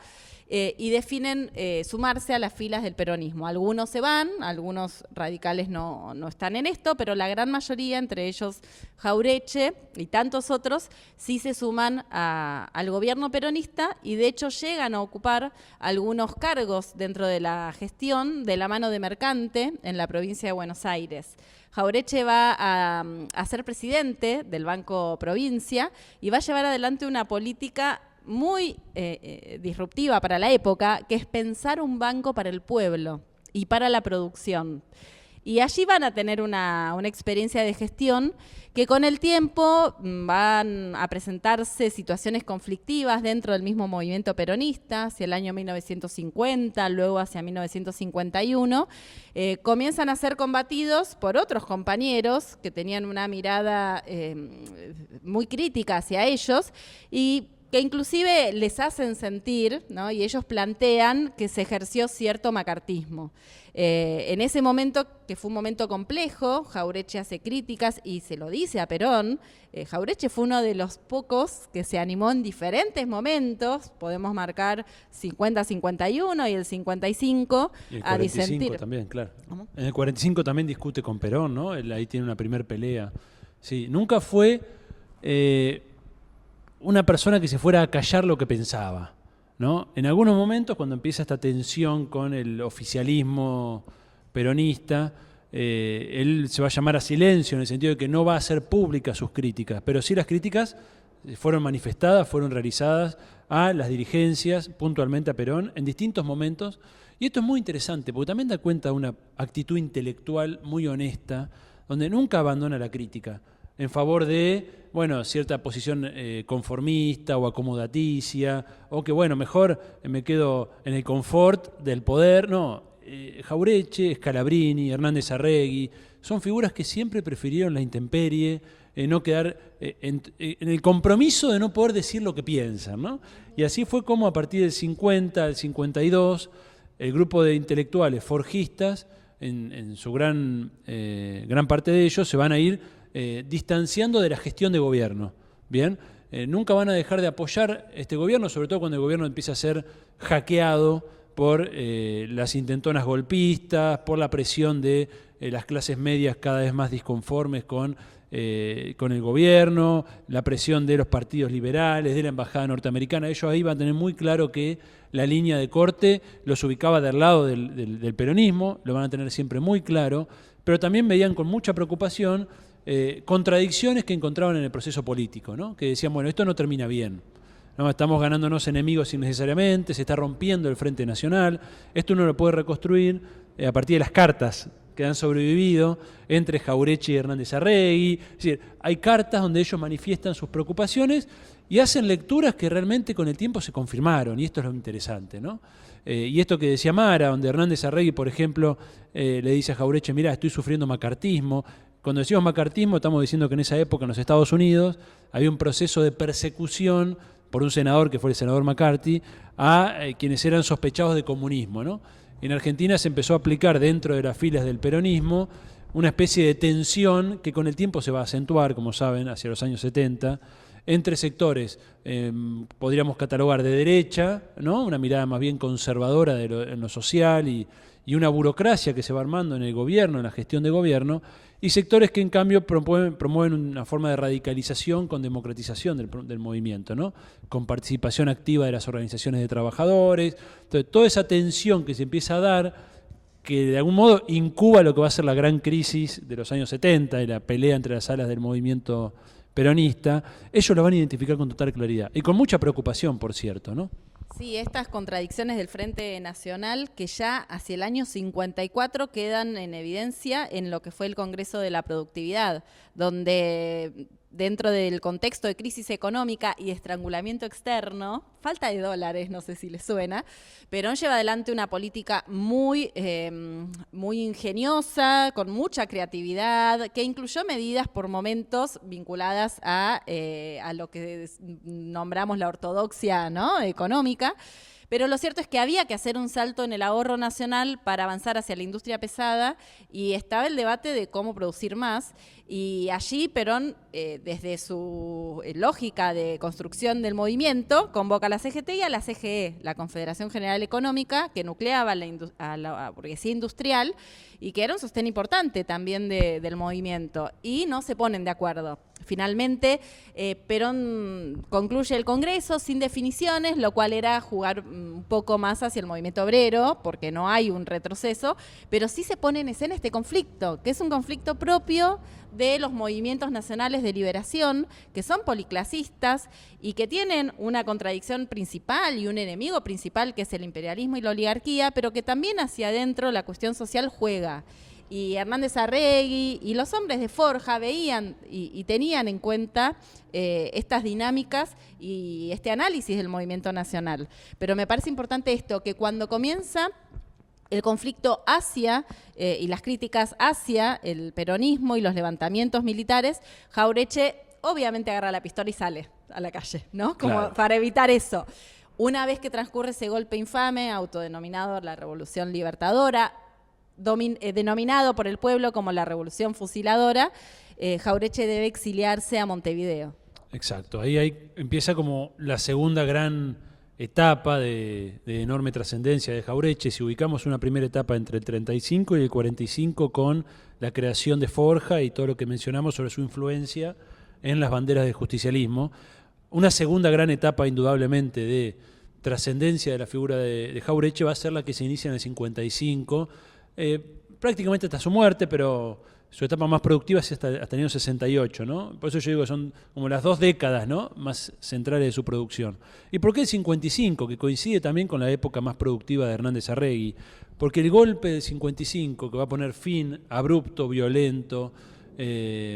y definen sumarse a las filas del peronismo. Algunos se van, algunos radicales no están en esto, pero la gran mayoría, entre ellos Jauretche y tantos otros, sí se suman al gobierno peronista, y de hecho llegan a ocupar algunos cargos dentro de la gestión de la mano de Mercante en la provincia de Buenos Aires. Jauretche va a ser presidente del Banco Provincia y va a llevar adelante una política muy disruptiva para la época, que es pensar un banco para el pueblo y para la producción. Y allí van a tener una experiencia de gestión que con el tiempo van a presentarse situaciones conflictivas dentro del mismo movimiento peronista, hacia el año 1950, luego hacia 1951, comienzan a ser combatidos por otros compañeros que tenían una mirada muy crítica hacia ellos y que inclusive les hacen sentir, ¿no?, y ellos plantean que se ejerció cierto macartismo. En ese momento, que fue un momento complejo, Jauretche hace críticas y se lo dice a Perón. Jauretche fue uno de los pocos que se animó en diferentes momentos, podemos marcar 50-51 y el 55, y el 45 a disentir. También, claro. ¿Cómo? En el 45 también discute con Perón, ¿no? Él ahí tiene una primer pelea. Sí, nunca fue una persona que se fuera a callar lo que pensaba, ¿no? En algunos momentos, cuando empieza esta tensión con el oficialismo peronista, él se va a llamar a silencio en el sentido de que no va a hacer públicas sus críticas, pero sí las críticas fueron manifestadas, fueron realizadas a las dirigencias, puntualmente a Perón, en distintos momentos. Y esto es muy interesante, porque también da cuenta de una actitud intelectual muy honesta, donde nunca abandona la crítica en favor de, bueno, cierta posición conformista o acomodaticia, o que, bueno, mejor me quedo en el confort del poder. No, Jauretche, Scalabrini, Hernández Arregui, son figuras que siempre prefirieron la intemperie, no quedar en el compromiso de no poder decir lo que piensan, ¿no? Y así fue como a partir del 50, del 52, el grupo de intelectuales forjistas, en su gran parte de ellos, se van a ir distanciando de la gestión de gobierno. Bien, nunca van a dejar de apoyar este gobierno, sobre todo cuando el gobierno empieza a ser hackeado por las intentonas golpistas, por la presión de las clases medias cada vez más disconformes con el gobierno, la presión de los partidos liberales, de la embajada norteamericana. Ellos ahí van a tener muy claro que la línea de corte los ubicaba del lado del peronismo, lo van a tener siempre muy claro, pero también veían con mucha preocupación contradicciones que encontraban en el proceso político, ¿no? Que decían, bueno, esto no termina bien, ¿no? Estamos ganándonos enemigos innecesariamente, se está rompiendo el Frente Nacional, esto uno lo puede reconstruir a partir de las cartas que han sobrevivido entre Jauretche y Hernández Arregui. Es decir, hay cartas donde ellos manifiestan sus preocupaciones y hacen lecturas que realmente con el tiempo se confirmaron, y esto es lo interesante, ¿no? Y esto que decía Mara, donde Hernández Arregui, por ejemplo, le dice a Jauretche, mirá, estoy sufriendo macartismo. Cuando decimos macartismo, estamos diciendo que en esa época en los Estados Unidos había un proceso de persecución por un senador, que fue el senador McCarthy, a quienes eran sospechados de comunismo, ¿no? En Argentina se empezó a aplicar dentro de las filas del peronismo una especie de tensión que con el tiempo se va a acentuar, como saben, hacia los años 70, entre sectores, podríamos catalogar de derecha, ¿no? Una mirada más bien conservadora en lo social y una burocracia que se va armando en el gobierno, en la gestión de gobierno, y sectores que en cambio promueven una forma de radicalización con democratización del movimiento, ¿no? Con participación activa de las organizaciones de trabajadores. Entonces, toda esa tensión que se empieza a dar, que de algún modo incuba lo que va a ser la gran crisis de los años 70 y la pelea entre las alas del movimiento peronista, ellos lo van a identificar con total claridad y con mucha preocupación, por cierto, ¿no? Sí, estas contradicciones del Frente Nacional que ya hacia el año 54 quedan en evidencia en lo que fue el Congreso de la Productividad, donde dentro del contexto de crisis económica y estrangulamiento externo, falta de dólares, no sé si les suena, Perón lleva adelante una política muy ingeniosa, con mucha creatividad, que incluyó medidas por momentos vinculadas a lo que nombramos la ortodoxia, ¿no?, económica. Pero lo cierto es que había que hacer un salto en el ahorro nacional para avanzar hacia la industria pesada y estaba el debate de cómo producir más. Y allí Perón, desde su lógica de construcción del movimiento, convoca a la CGT y a la CGE, la Confederación General Económica, que nucleaba a la burguesía industrial y que era un sostén importante también del movimiento. Y no se ponen de acuerdo. Finalmente, Perón concluye el Congreso sin definiciones, lo cual era jugar un poco más hacia el movimiento obrero, porque no hay un retroceso, pero sí se pone en escena este conflicto, que es un conflicto propio de los movimientos nacionales de liberación, que son policlasistas y que tienen una contradicción principal y un enemigo principal, que es el imperialismo y la oligarquía, pero que también hacia adentro la cuestión social juega. Y Hernández Arregui y los hombres de Forja veían y tenían en cuenta estas dinámicas y este análisis del movimiento nacional. Pero me parece importante esto, que cuando comienza el conflicto hacia y las críticas hacia el peronismo y los levantamientos militares, Jauretche obviamente agarra la pistola y sale a la calle, ¿no? Como claro, para evitar eso. Una vez que transcurre ese golpe infame, autodenominado la Revolución Libertadora, denominado por el pueblo como la Revolución Fusiladora, Jauretche debe exiliarse a Montevideo. Exacto, ahí empieza como la segunda gran etapa de enorme trascendencia de Jauretche. Si ubicamos una primera etapa entre el 35 y el 45 con la creación de Forja y todo lo que mencionamos sobre su influencia en las banderas del justicialismo, una segunda gran etapa indudablemente de trascendencia de la figura de Jauretche va a ser la que se inicia en el 55, prácticamente hasta su muerte, pero su etapa más productiva es hasta el año 68, ¿no? Por eso yo digo que son como las 2 décadas, ¿no?, más centrales de su producción. ¿Y por qué el 55? Que coincide también con la época más productiva de Hernández Arregui. Porque el golpe del 55, que va a poner fin abrupto, violento,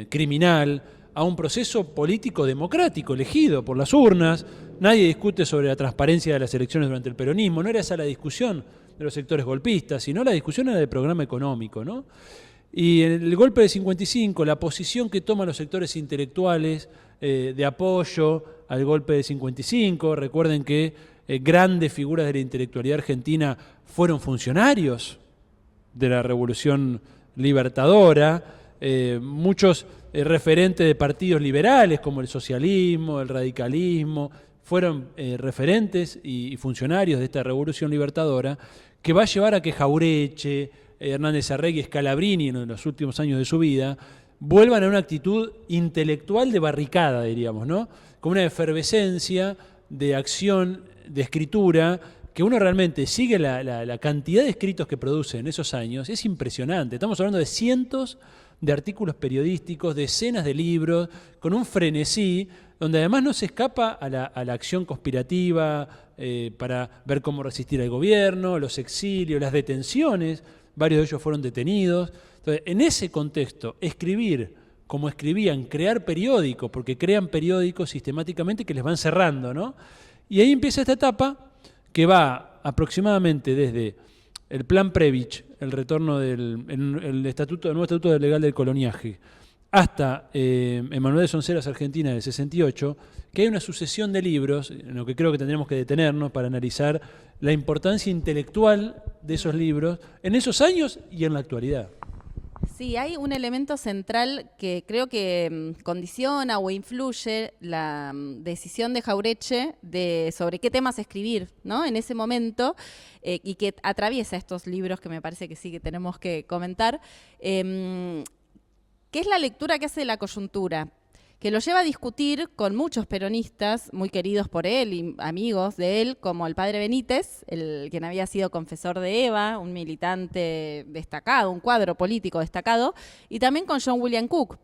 criminal, a un proceso político democrático, elegido por las urnas. Nadie discute sobre la transparencia de las elecciones durante el peronismo. No era esa la discusión de los sectores golpistas, sino la discusión era del programa económico, ¿no? Y en el golpe del 55, la posición que toman los sectores intelectuales de apoyo al golpe del 55, recuerden que grandes figuras de la intelectualidad argentina fueron funcionarios de la Revolución Libertadora, muchos referentes de partidos liberales como el socialismo, el radicalismo, fueron referentes y funcionarios de esta Revolución Libertadora, que va a llevar a que Jauretche, Hernández Arregui, Scalabrini en los últimos años de su vida, vuelvan a una actitud intelectual de barricada, diríamos, ¿no? Con una efervescencia de acción, de escritura, que uno realmente sigue la cantidad de escritos que produce en esos años, es impresionante. Estamos hablando de cientos de artículos periodísticos, decenas de libros, con un frenesí, donde además no se escapa a la acción conspirativa para ver cómo resistir al gobierno, los exilios, las detenciones. Varios de ellos fueron detenidos. Entonces, en ese contexto, escribir como escribían, crear periódicos, porque crean periódicos sistemáticamente que les van cerrando, ¿no? Y ahí empieza esta etapa que va aproximadamente desde el Plan Previch, el retorno del el nuevo estatuto legal del coloniaje, hasta Emanuel de Sonceras, Argentina, del 68, que hay una sucesión de libros, en lo que creo que tendremos que detenernos para analizar la importancia intelectual de esos libros en esos años y en la actualidad. Sí, hay un elemento central que creo que condiciona o influye la decisión de Jauretche sobre qué temas escribir, ¿no? En ese momento, y que atraviesa estos libros que me parece que sí que tenemos que comentar, que es la lectura que hace de la coyuntura, que lo lleva a discutir con muchos peronistas muy queridos por él y amigos de él, como el padre Benítez, quien había sido confesor de Eva, un militante destacado, un cuadro político destacado, y también con John William Cook,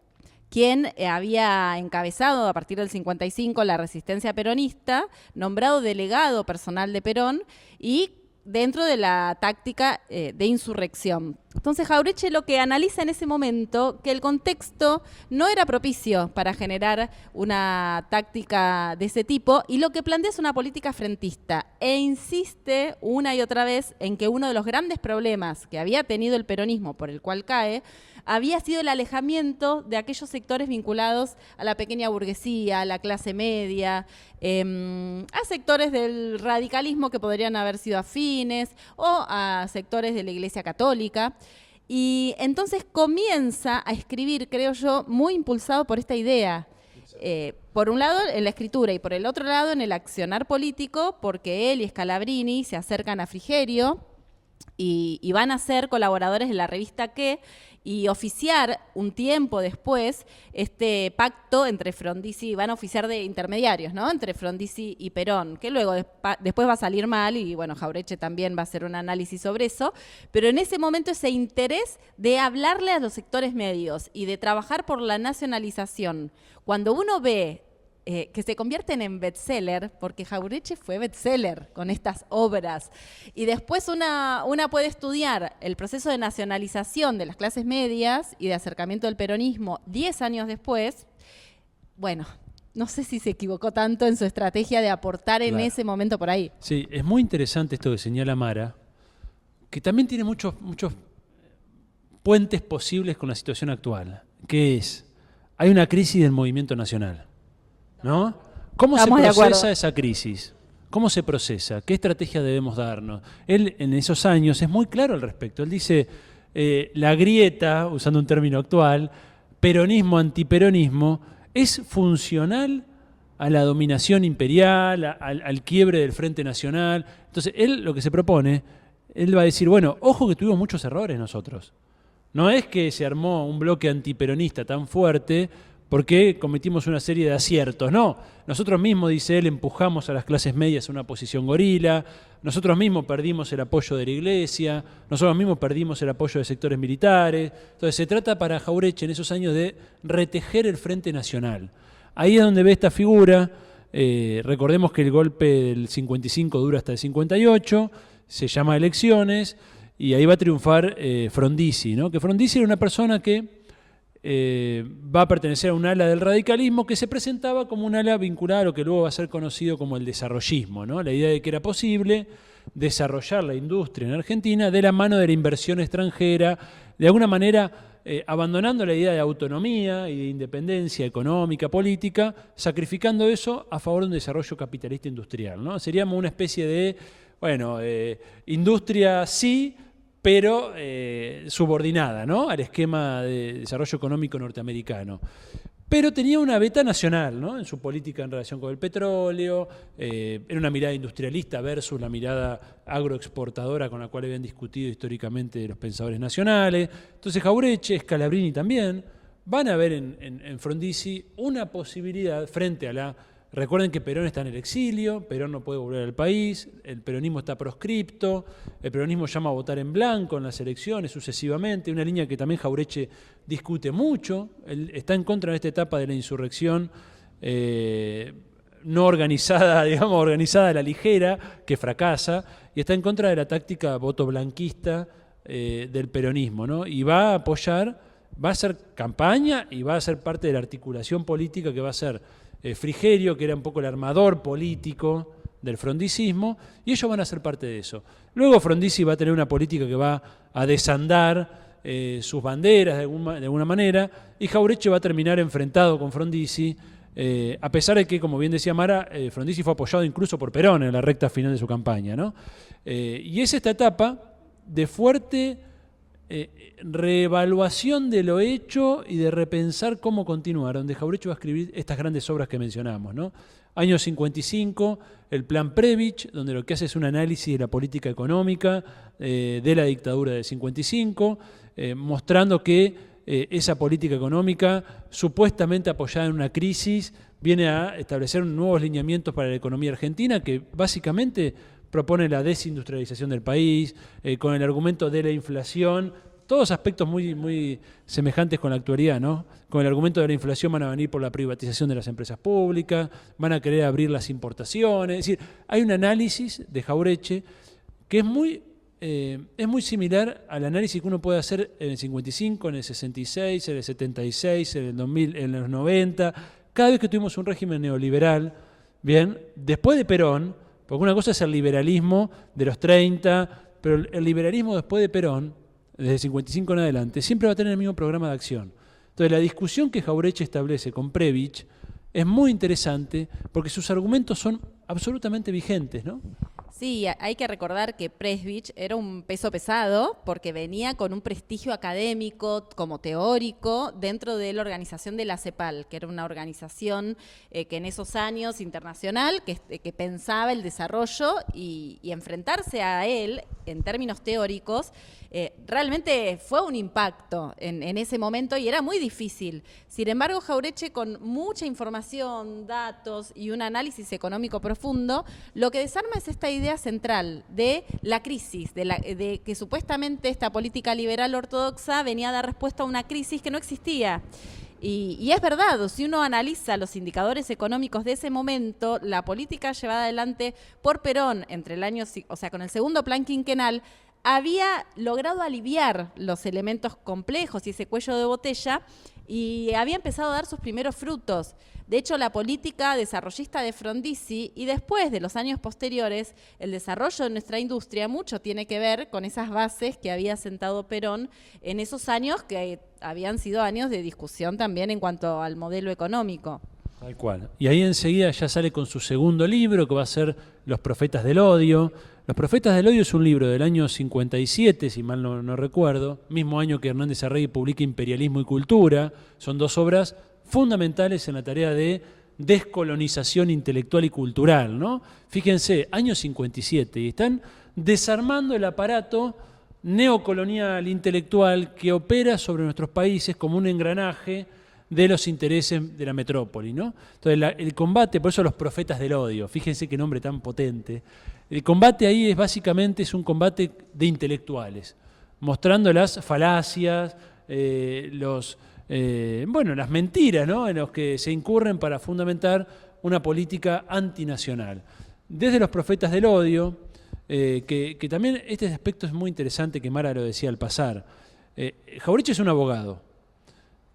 quien había encabezado a partir del 55 la resistencia peronista, nombrado delegado personal de Perón y dentro de la táctica de insurrección. Entonces Jauretche lo que analiza en ese momento, que el contexto no era propicio para generar una táctica de ese tipo, y lo que plantea es una política frentista, e insiste una y otra vez en que uno de los grandes problemas que había tenido el peronismo, por el cual cae, había sido el alejamiento de aquellos sectores vinculados a la pequeña burguesía, a la clase media, a sectores del radicalismo que podrían haber sido afines o a sectores de la Iglesia Católica. Y entonces comienza a escribir, creo yo, muy impulsado por esta idea. Por un lado en la escritura y por el otro lado en el accionar político, porque él y Scalabrini se acercan a Frigerio y van a ser colaboradores de la revista ¿Qué? Y oficiar un tiempo después este pacto entre Frondizi, van a oficiar de intermediarios, ¿no? Entre Frondizi y Perón, que luego después va a salir mal y bueno, Jauretche también va a hacer un análisis sobre eso, pero en ese momento ese interés de hablarle a los sectores medios y de trabajar por la nacionalización, cuando uno ve que se convierten en bestseller, porque Jauretche fue bestseller con estas obras. Y después una puede estudiar el proceso de nacionalización de las clases medias y de acercamiento del peronismo 10 años después. Bueno, no sé si se equivocó tanto en su estrategia de aportar en ese momento por ahí. Sí, es muy interesante esto que señala Mara, que también tiene muchos puentes posibles con la situación actual, que es, hay una crisis del movimiento nacional, ¿no? ¿Cómo se procesa esa crisis? ¿Cómo se procesa? ¿Qué estrategia debemos darnos? Él en esos años es muy claro al respecto. Él dice, la grieta, usando un término actual, peronismo-antiperonismo, es funcional a la dominación imperial, al quiebre del Frente Nacional. Entonces, él lo que se propone, él va a decir, bueno, ojo que tuvimos muchos errores nosotros. No es que se armó un bloque antiperonista tan fuerte porque cometimos una serie de aciertos. No, nosotros mismos, dice él, empujamos a las clases medias a una posición gorila, nosotros mismos perdimos el apoyo de la Iglesia, nosotros mismos perdimos el apoyo de sectores militares. Entonces se trata para Jauretche en esos años de retejer el Frente Nacional. Ahí es donde ve esta figura. Recordemos que el golpe del 55 dura hasta el 58, se llama elecciones, y ahí va a triunfar Frondizi, ¿no? Que Frondizi era una persona que va a pertenecer a un ala del radicalismo que se presentaba como un ala vinculada a lo que luego va a ser conocido como el desarrollismo, ¿no? La idea de que era posible desarrollar la industria en Argentina de la mano de la inversión extranjera, de alguna manera abandonando la idea de autonomía y de independencia económica, política, sacrificando eso a favor de un desarrollo capitalista industrial, ¿no? Seríamos una especie de, bueno, industria sí, pero subordinada, ¿no?, al esquema de desarrollo económico norteamericano. Pero tenía una beta nacional, ¿no?, en su política en relación con el petróleo, era una mirada industrialista versus la mirada agroexportadora con la cual habían discutido históricamente los pensadores nacionales. Entonces Jauretche, Scalabrini también, van a ver en Frondizi una posibilidad frente a la... Recuerden que Perón está en el exilio, Perón no puede volver al país, el peronismo está proscripto, el peronismo llama a votar en blanco en las elecciones sucesivamente, una línea que también Jauretche discute mucho. Él está en contra en esta etapa de la insurrección no organizada, digamos, organizada a la ligera, que fracasa, y está en contra de la táctica voto blanquista del peronismo, ¿no? Y va a apoyar va a hacer campaña y va a ser parte de la articulación política que va a ser Frigerio, que era un poco el armador político del frondicismo, y ellos van a ser parte de eso. Luego Frondizi va a tener una política que va a desandar sus banderas de alguna manera, y Jauretche va a terminar enfrentado con Frondizi, a pesar de que, como bien decía Mara, Frondizi fue apoyado incluso por Perón en la recta final de su campaña, ¿no? Y es esta etapa de fuerte reevaluación de lo hecho y de repensar cómo continuar, donde Jauretche va a escribir estas grandes obras que mencionamos, ¿no? Año 55, el Plan Prebisch, donde lo que hace es un análisis de la política económica de la dictadura del 55, mostrando que esa política económica, supuestamente apoyada en una crisis, viene a establecer nuevos lineamientos para la economía argentina, que básicamente propone la desindustrialización del país, con el argumento de la inflación, todos aspectos muy semejantes con la actualidad, ¿no? Con el argumento de la inflación van a venir por la privatización de las empresas públicas, van a querer abrir las importaciones, es decir, hay un análisis de Jauretche que es muy similar al análisis que uno puede hacer en el 55, en el 66, en el 76, en el 2000, en los 90, cada vez que tuvimos un régimen neoliberal, bien, después de Perón, porque una cosa es el liberalismo de los 30, pero el liberalismo después de Perón, desde el 55 en adelante, siempre va a tener el mismo programa de acción. Entonces, la discusión que Jauretche establece con Prebisch es muy interesante porque sus argumentos son absolutamente vigentes, ¿no? Sí, hay que recordar que Prebisch era un peso pesado porque venía con un prestigio académico como teórico dentro de la organización de la CEPAL, que era una organización que en esos años internacional, que pensaba el desarrollo y enfrentarse a él en términos teóricos, realmente fue un impacto en ese momento y era muy difícil. Sin embargo, Jauretche, con mucha información, datos y un análisis económico profundo, lo que desarma es esta idea central de la crisis, de que supuestamente esta política liberal ortodoxa venía a dar respuesta a una crisis que no existía. Y es verdad, si uno analiza los indicadores económicos de ese momento, la política llevada adelante por Perón entre el año, o sea, con el segundo plan quinquenal, había logrado aliviar los elementos complejos y ese cuello de botella y había empezado a dar sus primeros frutos. De hecho, la política desarrollista de Frondizi y después de los años posteriores, el desarrollo de nuestra industria mucho tiene que ver con esas bases que había sentado Perón en esos años que habían sido años de discusión también en cuanto al modelo económico. Tal cual. Y ahí enseguida ya sale con su segundo libro, que va a ser Los Profetas del Odio. Los Profetas del Odio es un libro del año 57, si mal no recuerdo, mismo año que Hernández Arregui publica Imperialismo y Cultura. Son dos obras fundamentales en la tarea de descolonización intelectual y cultural, ¿no? Fíjense, año 57, y están desarmando el aparato neocolonial intelectual que opera sobre nuestros países como un engranaje de los intereses de la metrópoli, ¿no? Entonces, el combate, por eso Los Profetas del Odio, fíjense qué nombre tan potente. El combate ahí es un combate de intelectuales, mostrando las falacias, las mentiras, ¿no?, en los que se incurren para fundamentar una política antinacional. Desde Los Profetas del Odio, que también este aspecto es muy interesante, que Mara lo decía al pasar. Jauretche es un abogado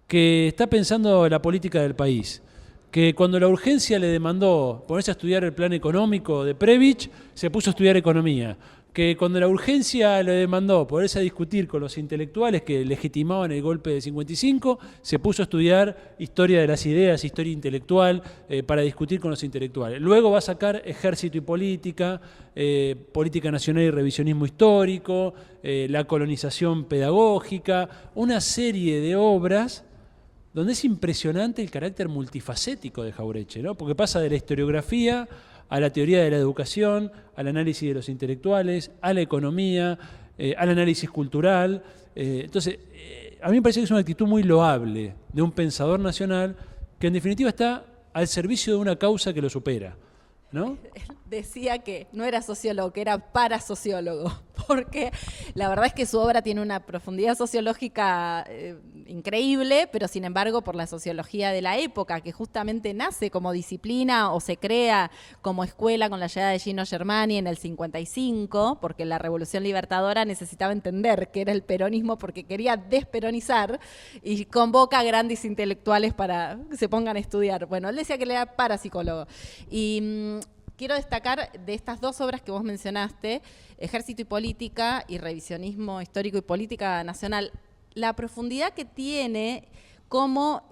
que está pensando en la política del país, que cuando la urgencia le demandó ponerse a estudiar el plan económico de Prebisch, se puso a estudiar economía, que cuando la urgencia le demandó ponerse a discutir con los intelectuales que legitimaban el golpe del 55, se puso a estudiar historia de las ideas, historia intelectual, para discutir con los intelectuales. Luego va a sacar Ejército y Política, Política Nacional y Revisionismo Histórico, la colonización pedagógica, una serie de obras donde es impresionante el carácter multifacético de Jauretche, ¿no? Porque pasa de la historiografía a la teoría de la educación, al análisis de los intelectuales, a la economía, al análisis cultural. Entonces, a mí me parece que es una actitud muy loable de un pensador nacional que en definitiva está al servicio de una causa que lo supera. ¿no? Decía que no era sociólogo, que era parasociólogo, porque la verdad es que su obra tiene una profundidad sociológica increíble, pero sin embargo por la sociología de la época, que justamente nace como disciplina o se crea como escuela con la llegada de Gino Germani en el 55, porque la Revolución Libertadora necesitaba entender qué era el peronismo porque quería desperonizar y convoca a grandes intelectuales para que se pongan a estudiar. Bueno, él decía que él era parapsicólogo. Y quiero destacar de estas dos obras que vos mencionaste, Ejército y Política y Revisionismo Histórico y Política Nacional, la profundidad que tiene como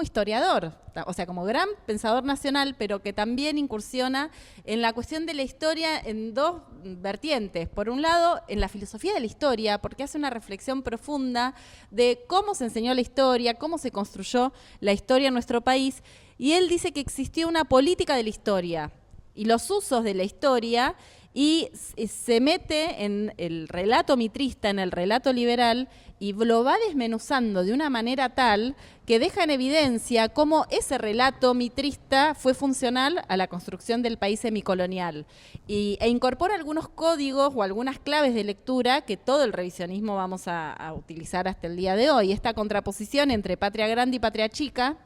historiador, o sea, como gran pensador nacional, pero que también incursiona en la cuestión de la historia en dos vertientes. Por un lado, en la filosofía de la historia, porque hace una reflexión profunda de cómo se enseñó la historia, cómo se construyó la historia en nuestro país, y él dice que existió una política de la historia y los usos de la historia, y se mete en el relato mitrista, en el relato liberal, y lo va desmenuzando de una manera tal que deja en evidencia cómo ese relato mitrista fue funcional a la construcción del país semicolonial e incorpora algunos códigos o algunas claves de lectura que todo el revisionismo vamos a utilizar hasta el día de hoy. Esta contraposición entre patria grande y patria chica,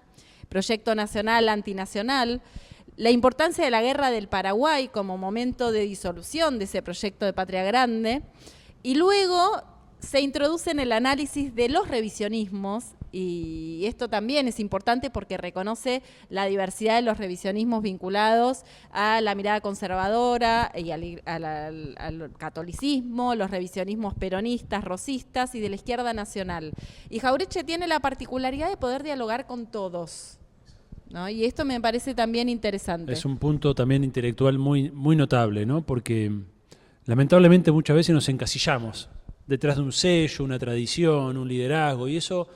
proyecto nacional, antinacional, la importancia de la guerra del Paraguay como momento de disolución de ese proyecto de patria grande, y luego se introduce en el análisis de los revisionismos, y esto también es importante porque reconoce la diversidad de los revisionismos vinculados a la mirada conservadora y al catolicismo, los revisionismos peronistas, rosistas y de la izquierda nacional. Y Jauretche tiene la particularidad de poder dialogar con todos, ¿no? Y esto me parece también interesante. Es un punto también intelectual muy, muy notable, ¿no? Porque lamentablemente muchas veces nos encasillamos detrás de un sello, una tradición, un liderazgo, y eso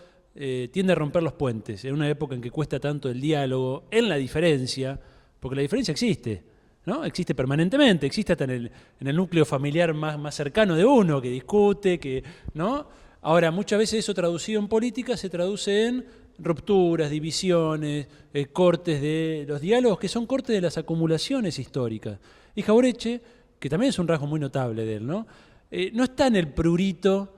tiende a romper los puentes en una época en que cuesta tanto el diálogo, en la diferencia, porque la diferencia existe, ¿no? Existe permanentemente, existe hasta en el núcleo familiar más cercano de uno, que discute, ¿no? Ahora, muchas veces eso traducido en política se traduce en rupturas, divisiones, cortes de los diálogos, que son cortes de las acumulaciones históricas. Y Jauretche, que también es un rasgo muy notable de él, ¿no? No está en el prurito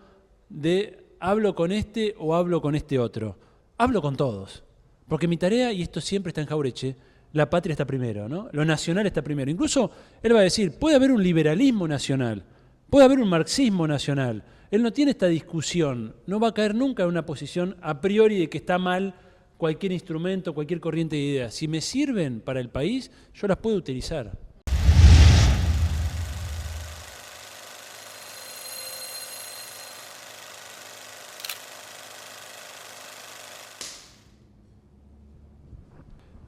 de hablo con este o hablo con este otro. Hablo con todos. Porque mi tarea, y esto siempre está en Jauretche, la patria está primero, ¿no? Lo nacional está primero. Incluso él va a decir, puede haber un liberalismo nacional, puede haber un marxismo nacional. Él no tiene esta discusión, no va a caer nunca en una posición a priori de que está mal cualquier instrumento, cualquier corriente de ideas. Si me sirven para el país, yo las puedo utilizar.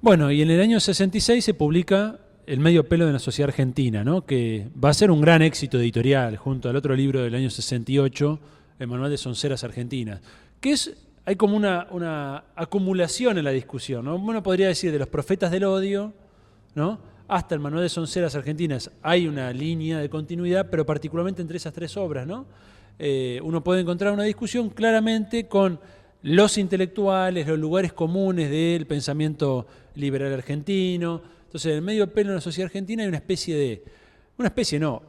Bueno, y en el año 66 se publica El medio pelo de la sociedad argentina, ¿no? Que va a ser un gran éxito editorial, junto al otro libro del año 68, el Manual de Sonceras Argentinas, que hay como una acumulación en la discusión, ¿no? Uno podría decir de los profetas del odio, ¿no? Hasta el Manual de Sonceras Argentinas hay una línea de continuidad, pero particularmente entre esas tres obras, ¿no? Uno puede encontrar una discusión claramente con los intelectuales, los lugares comunes del pensamiento liberal argentino. Entonces, en el medio pelo de la sociedad argentina hay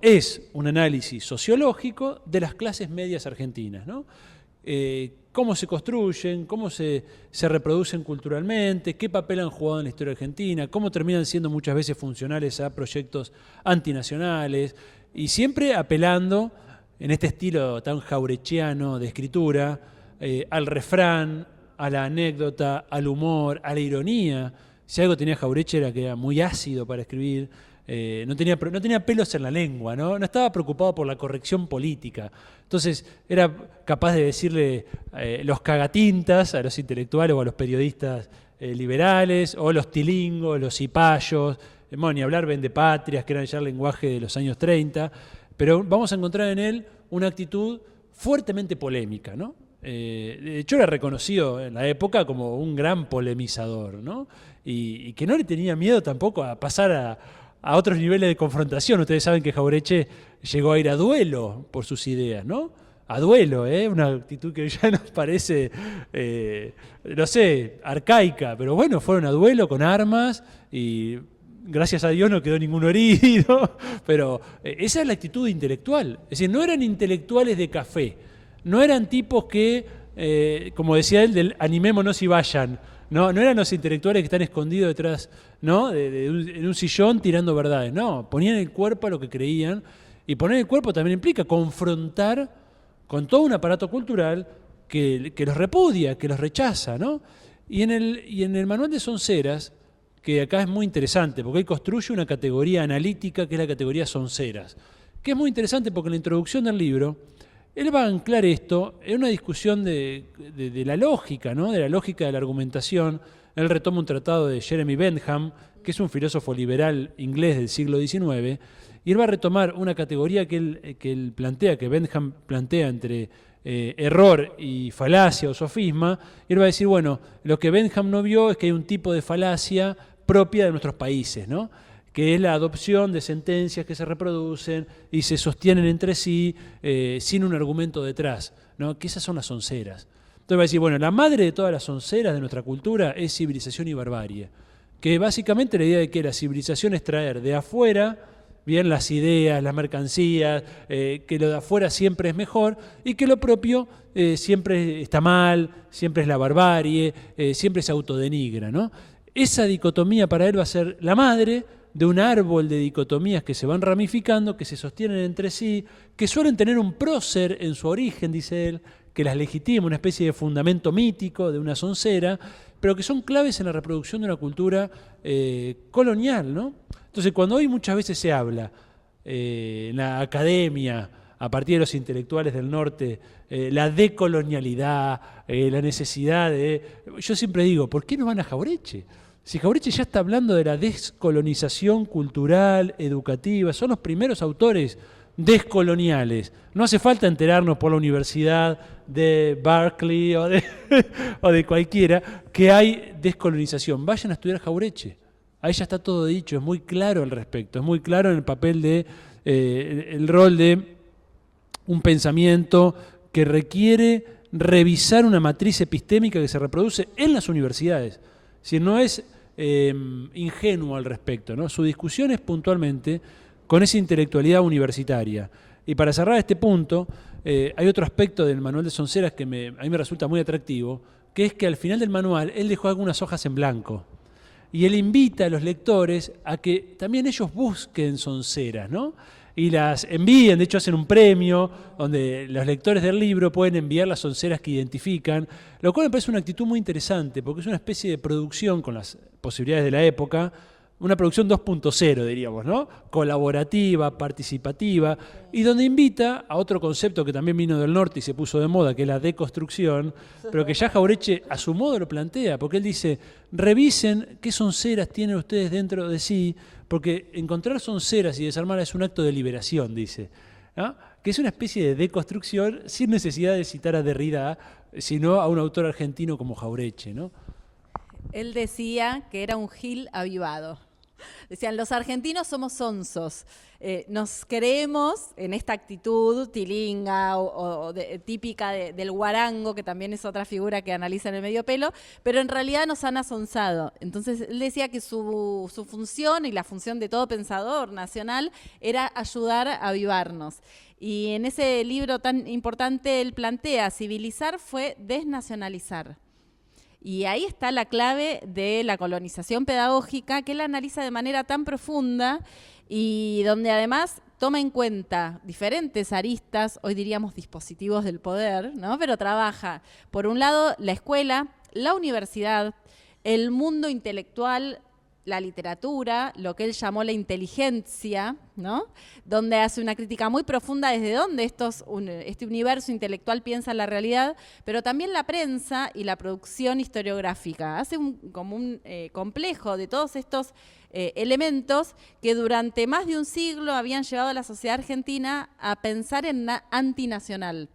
es un análisis sociológico de las clases medias argentinas, ¿no? Cómo se construyen, cómo se reproducen culturalmente, qué papel han jugado en la historia argentina, cómo terminan siendo muchas veces funcionales a proyectos antinacionales, y siempre apelando, en este estilo tan jauretchiano de escritura, al refrán, a la anécdota, al humor, a la ironía. Si algo tenía Jauretche era que era muy ácido para escribir, no tenía pelos en la lengua, ¿no? No estaba preocupado por la corrección política. Entonces era capaz de decirle los cagatintas a los intelectuales o a los periodistas liberales, o los tilingos, los cipayos, ni hablar vendepatrias, que eran ya el lenguaje de los años 30, pero vamos a encontrar en él una actitud fuertemente polémica, ¿no? De hecho era reconocido en la época como un gran polemizador, ¿no? Y que no le tenía miedo tampoco a pasar a otros niveles de confrontación. Ustedes saben que Jauretche llegó a ir a duelo por sus ideas, ¿no? A duelo, una actitud que ya nos parece, no sé, arcaica, pero bueno, fueron a duelo con armas y gracias a Dios no quedó ninguno herido, pero esa es la actitud intelectual. Es decir, no eran intelectuales de café, no eran tipos que, como decía él, del animémonos y vayan. No eran los intelectuales que están escondidos detrás, ¿no? en un sillón tirando verdades. No, ponían el cuerpo a lo que creían. Y poner el cuerpo también implica confrontar con todo un aparato cultural que los repudia, que los rechaza, ¿no? Y en el manual de Sonceras, que acá es muy interesante, porque él construye una categoría analítica que es la categoría Sonceras, que es muy interesante porque en la introducción del libro él va a anclar esto en una discusión de la lógica, ¿no? De la lógica de la argumentación. Él retoma un tratado de Jeremy Bentham, que es un filósofo liberal inglés del siglo XIX, y él va a retomar una categoría que él plantea, que Bentham plantea entre error y falacia o sofisma, y él va a decir, bueno, lo que Bentham no vio es que hay un tipo de falacia propia de nuestros países, ¿no? Que es la adopción de sentencias que se reproducen y se sostienen entre sí sin un argumento detrás, ¿no? Que esas son las sonceras. Entonces va a decir, bueno, la madre de todas las sonceras de nuestra cultura es civilización y barbarie, que básicamente la idea de que la civilización es traer de afuera bien las ideas, las mercancías, que lo de afuera siempre es mejor y que lo propio siempre está mal, siempre es la barbarie, siempre se autodenigra, ¿no? Esa dicotomía para él va a ser la madre de un árbol de dicotomías que se van ramificando, que se sostienen entre sí, que suelen tener un prócer en su origen, dice él, que las legitima, una especie de fundamento mítico de una soncera, pero que son claves en la reproducción de una cultura colonial, ¿no? Entonces, cuando hoy muchas veces se habla en la academia, a partir de los intelectuales del norte, la decolonialidad, la necesidad de... Yo siempre digo, ¿por qué no van a Jauretche? Si Jauretche ya está hablando de la descolonización cultural, educativa, son los primeros autores descoloniales. No hace falta enterarnos por la universidad de Berkeley o de cualquiera que hay descolonización. Vayan a estudiar Jauretche. Ahí ya está todo dicho, es muy claro al respecto, es muy claro en el papel de, el rol de un pensamiento que requiere revisar una matriz epistémica que se reproduce en las universidades. Si no es ingenuo al respecto, ¿no? Su discusión es puntualmente con esa intelectualidad universitaria. Y para cerrar este punto, hay otro aspecto del manual de Sonceras que a mí me resulta muy atractivo, que es que al final del manual él dejó algunas hojas en blanco. Y él invita a los lectores a que también ellos busquen sonceras, ¿no? Y las envíen, de hecho hacen un premio donde los lectores del libro pueden enviar las sonceras que identifican, lo cual me parece una actitud muy interesante, porque es una especie de producción con las posibilidades de la época, una producción 2.0, diríamos, ¿no? Colaborativa, participativa, y donde invita a otro concepto que también vino del norte y se puso de moda, que es la deconstrucción, pero que ya Jauretche a su modo lo plantea, porque él dice, revisen qué sonceras tienen ustedes dentro de sí, porque encontrar sonceras y desarmarlas es un acto de liberación, dice, ¿no? Que es una especie de deconstrucción sin necesidad de citar a Derrida, sino a un autor argentino como Jauretche, ¿no? Él decía que era un Gil avivado. Decían, los argentinos somos sonsos, nos creemos en esta actitud tilinga típica del guarango, que también es otra figura que analiza en el medio pelo, pero en realidad nos han asonsado. Entonces él decía que su función y la función de todo pensador nacional era ayudar a avivarnos. Y en ese libro tan importante él plantea, civilizar fue desnacionalizar. Y ahí está la clave de la colonización pedagógica, que él analiza de manera tan profunda y donde además toma en cuenta diferentes aristas, hoy diríamos dispositivos del poder, ¿no? Pero trabaja, por un lado, la escuela, la universidad, el mundo intelectual, la literatura, lo que él llamó la inteligencia, ¿no? Donde hace una crítica muy profunda desde dónde este universo intelectual piensa la realidad, pero también la prensa y la producción historiográfica. Hace como un complejo de todos estos elementos que durante más de un siglo habían llevado a la sociedad argentina a pensar en antinacional.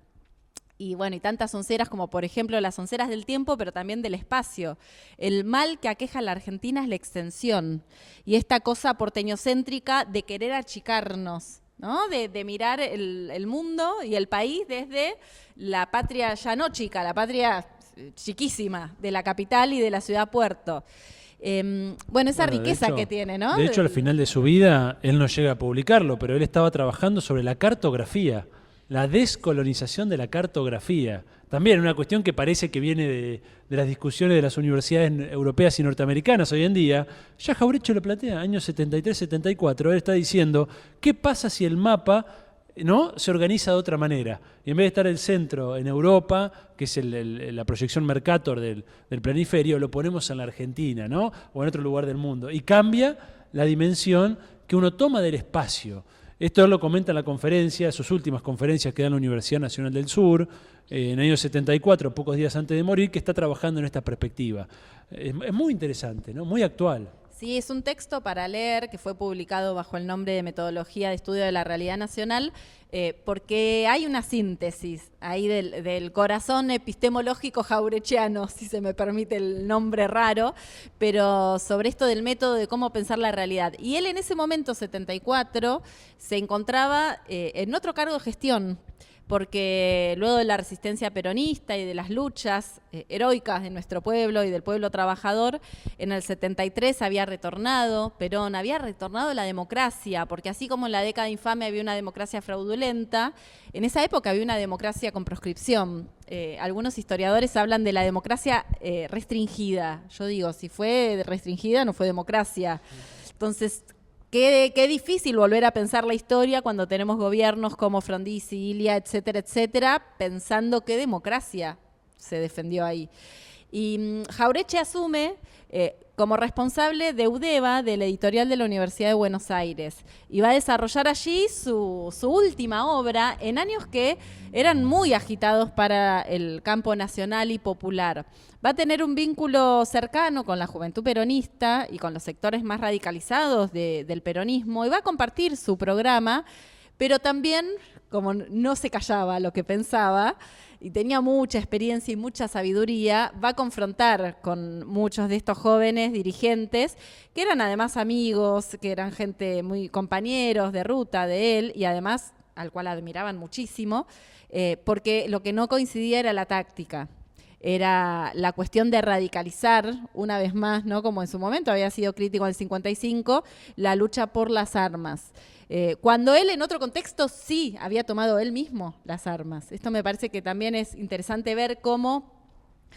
Y bueno, y tantas sonceras como por ejemplo las sonceras del tiempo, pero también del espacio. El mal que aqueja a la Argentina es la extensión y esta cosa porteñocéntrica de querer achicarnos, ¿no? De mirar el mundo y el país desde la patria ya no chica, la patria chiquísima de la capital y de la ciudad puerto. Bueno, esa Bueno, riqueza que tiene, ¿no? De hecho, al final de su vida, él no llega a publicarlo, pero él estaba trabajando sobre la cartografía, la descolonización de la cartografía. También una cuestión que parece que viene de las discusiones de las universidades europeas y norteamericanas hoy en día. Ya Jauretche lo plantea, años 73-74, él está diciendo, ¿qué pasa si el mapa, ¿no?, se organiza de otra manera? Y en vez de estar el centro en Europa, que es la proyección Mercator del planiferio, lo ponemos en la Argentina, ¿no?, o en otro lugar del mundo. Y cambia la dimensión que uno toma del espacio. Esto él lo comenta en la conferencia, sus últimas conferencias que da en la Universidad Nacional del Sur, en el año 74, pocos días antes de morir, que está trabajando en esta perspectiva. Es muy interesante, ¿no?, muy actual. Sí, es un texto para leer que fue publicado bajo el nombre de Metodología de Estudio de la Realidad Nacional, porque hay una síntesis ahí del corazón epistemológico jaurechiano, si se me permite el nombre raro, pero sobre esto del método de cómo pensar la realidad. Y él en ese momento, 74, se encontraba en otro cargo de gestión, porque luego de la resistencia peronista y de las luchas heroicas de nuestro pueblo y del pueblo trabajador, en el 73 había retornado Perón, había retornado la democracia, porque así como en la década infame había una democracia fraudulenta, en esa época había una democracia con proscripción. Algunos historiadores hablan de la democracia restringida. Yo digo, si fue restringida no fue democracia. Entonces, Qué difícil volver a pensar la historia cuando tenemos gobiernos como Frondizi, Ilia, etcétera, pensando qué democracia se defendió ahí. Y Jauretche asume como responsable de UDEVA, de la editorial de la Universidad de Buenos Aires, y va a desarrollar allí su última obra en años que eran muy agitados para el campo nacional y popular. Va a tener un vínculo cercano con la juventud peronista y con los sectores más radicalizados del peronismo, y va a compartir su programa, pero también, como no se callaba lo que pensaba, y tenía mucha experiencia y mucha sabiduría, va a confrontar con muchos de estos jóvenes dirigentes, que eran además amigos, que eran gente muy compañeros de ruta de él, y además al cual admiraban muchísimo, porque lo que no coincidía era la táctica. Era la cuestión de radicalizar, una vez más, ¿no?, como en su momento había sido crítico en el 55, la lucha por las armas. Cuando él en otro contexto sí había tomado él mismo las armas. Esto me parece que también es interesante ver cómo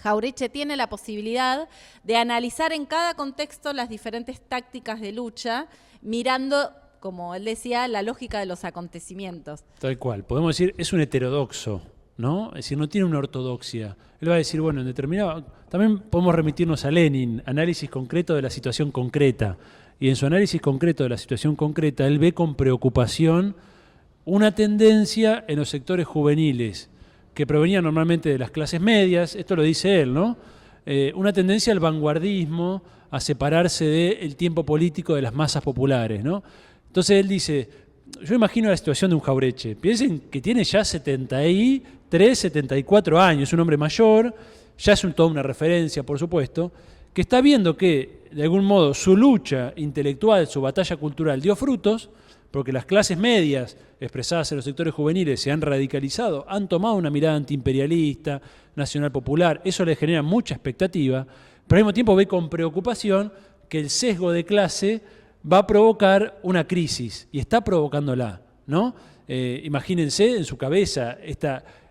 Jauretche tiene la posibilidad de analizar en cada contexto las diferentes tácticas de lucha, mirando, como él decía, la lógica de los acontecimientos. Tal cual. Podemos decir, es un heterodoxo, ¿no? Es decir, no tiene una ortodoxia. Él va a decir, bueno, en determinado... También podemos remitirnos a Lenin, análisis concreto de la situación concreta. Y en su análisis concreto de la situación concreta, él ve con preocupación una tendencia en los sectores juveniles, que provenían normalmente de las clases medias, esto lo dice él, ¿no? Una tendencia al vanguardismo, a separarse del tiempo político de las masas populares, ¿no? Entonces él dice, yo imagino la situación de un Jauretche, piensen que tiene ya 73, 74 años, es un hombre mayor, ya es toda una referencia, por supuesto, que está viendo que, de algún modo, su lucha intelectual, su batalla cultural dio frutos, porque las clases medias, expresadas en los sectores juveniles, se han radicalizado, han tomado una mirada antiimperialista, nacional popular, eso le genera mucha expectativa, pero al mismo tiempo ve con preocupación que el sesgo de clase va a provocar una crisis, y está provocándola, ¿no? Imagínense en su cabeza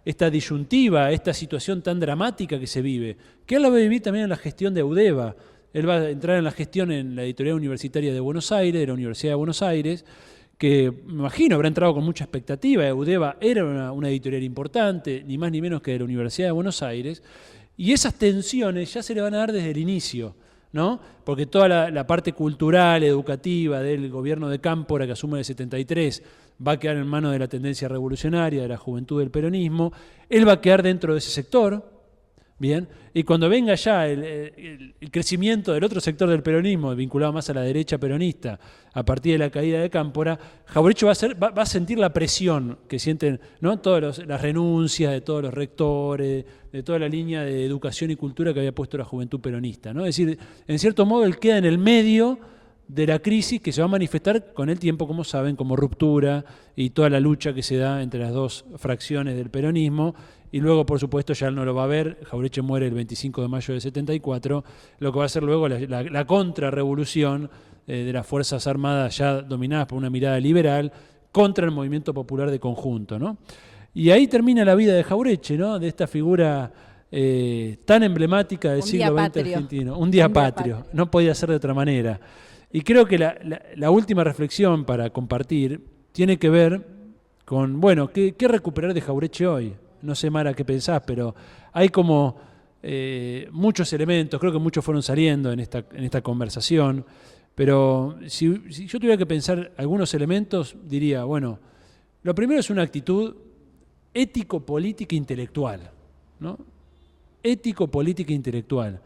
esta disyuntiva, esta situación tan dramática que se vive, que él la va a vivir también en la gestión de UDEVA. Él va a entrar en la gestión en la Editorial Universitaria de Buenos Aires, de la Universidad de Buenos Aires, que me imagino habrá entrado con mucha expectativa. UDEVA era una editorial importante, ni más ni menos que de la Universidad de Buenos Aires, y esas tensiones ya se le van a dar desde el inicio, ¿no? Porque toda la parte cultural, educativa del gobierno de Cámpora, que asume en el 73, va a quedar en manos de la tendencia revolucionaria, de la juventud del peronismo. Él va a quedar dentro de ese sector, ¿bien? Y cuando venga ya el crecimiento del otro sector del peronismo, vinculado más a la derecha peronista, a partir de la caída de Cámpora, Jauretche va a sentir la presión que sienten, ¿no?, todas las renuncias de todos los rectores, de toda la línea de educación y cultura que había puesto la juventud peronista, ¿no? Es decir, en cierto modo él queda en el medio de la crisis que se va a manifestar con el tiempo, como saben, como ruptura y toda la lucha que se da entre las dos fracciones del peronismo. Y luego, por supuesto, ya no lo va a ver, Jauretche muere el 25 de mayo del 74, lo que va a ser luego la contrarrevolución de las Fuerzas Armadas ya dominadas por una mirada liberal contra el movimiento popular de conjunto, ¿no? Y ahí termina la vida de Jauretche, ¿no? De esta figura tan emblemática del siglo XX argentino. Un día patrio, no podía ser de otra manera. Y creo que la última reflexión para compartir tiene que ver con, bueno, ¿qué recuperar de Jauretche hoy? No sé, Mara, qué pensás, pero hay como muchos elementos, creo que muchos fueron saliendo en esta conversación, pero si yo tuviera que pensar algunos elementos, diría, bueno, lo primero es una actitud ético-política intelectual, ¿no? Ético-política intelectual,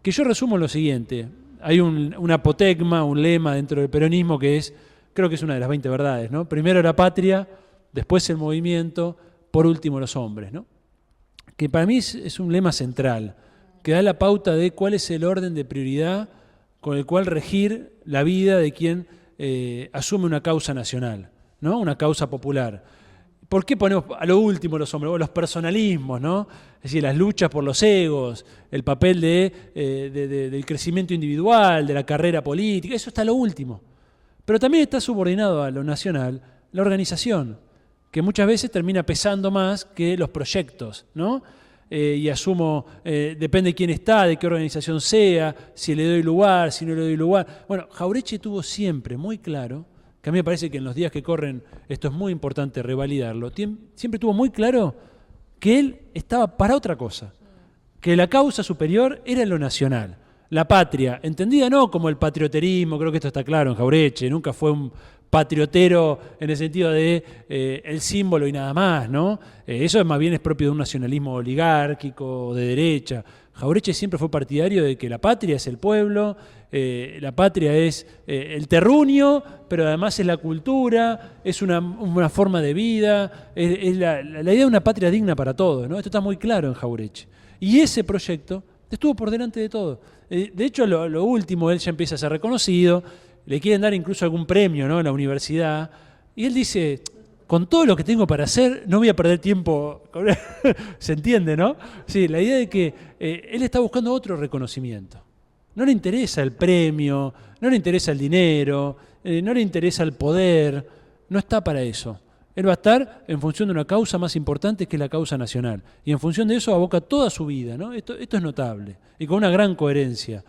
que yo resumo en lo siguiente. Hay un apotegma, un lema dentro del peronismo que es, creo que es una de las 20 verdades, ¿no? Primero la patria, después el movimiento, por último los hombres, ¿no? Que para mí es un lema central, que da la pauta de cuál es el orden de prioridad con el cual regir la vida de quien asume una causa nacional, ¿no? Una causa popular. ¿Por qué ponemos a lo último los hombres? Los personalismos, ¿no? Es decir, las luchas por los egos, el papel del crecimiento individual, de la carrera política, eso está a lo último. Pero también está subordinado a lo nacional la organización, que muchas veces termina pesando más que los proyectos, ¿no? Y asumo, depende de quién está, de qué organización sea, si le doy lugar, si no le doy lugar. Bueno, Jauretche tuvo siempre muy claro, que a mí me parece que en los días que corren esto es muy importante revalidarlo, siempre tuvo muy claro que él estaba para otra cosa, que la causa superior era lo nacional, la patria, entendida no como el patrioterismo, creo que esto está claro en Jauretche, nunca fue un patriotero en el sentido de el símbolo y nada más, ¿no? Eso más bien es propio de un nacionalismo oligárquico, de derecha. Jauretche siempre fue partidario de que la patria es el pueblo, la patria es el terruño, pero además es la cultura, es una forma de vida, es la idea de una patria digna para todos, ¿no? Esto está muy claro en Jauretche. Y ese proyecto estuvo por delante de todo. De hecho, lo último, él ya empieza a ser reconocido, le quieren dar incluso algún premio, ¿no?, en la universidad, y él dice, con todo lo que tengo para hacer, no voy a perder tiempo. ¿Se entiende, no? Sí, la idea de que él está buscando otro reconocimiento. No le interesa el premio, no le interesa el dinero, no le interesa el poder, no está para eso. Él va a estar en función de una causa más importante, que es la causa nacional. Y en función de eso aboca toda su vida, ¿no? Esto es notable, y con una gran coherencia.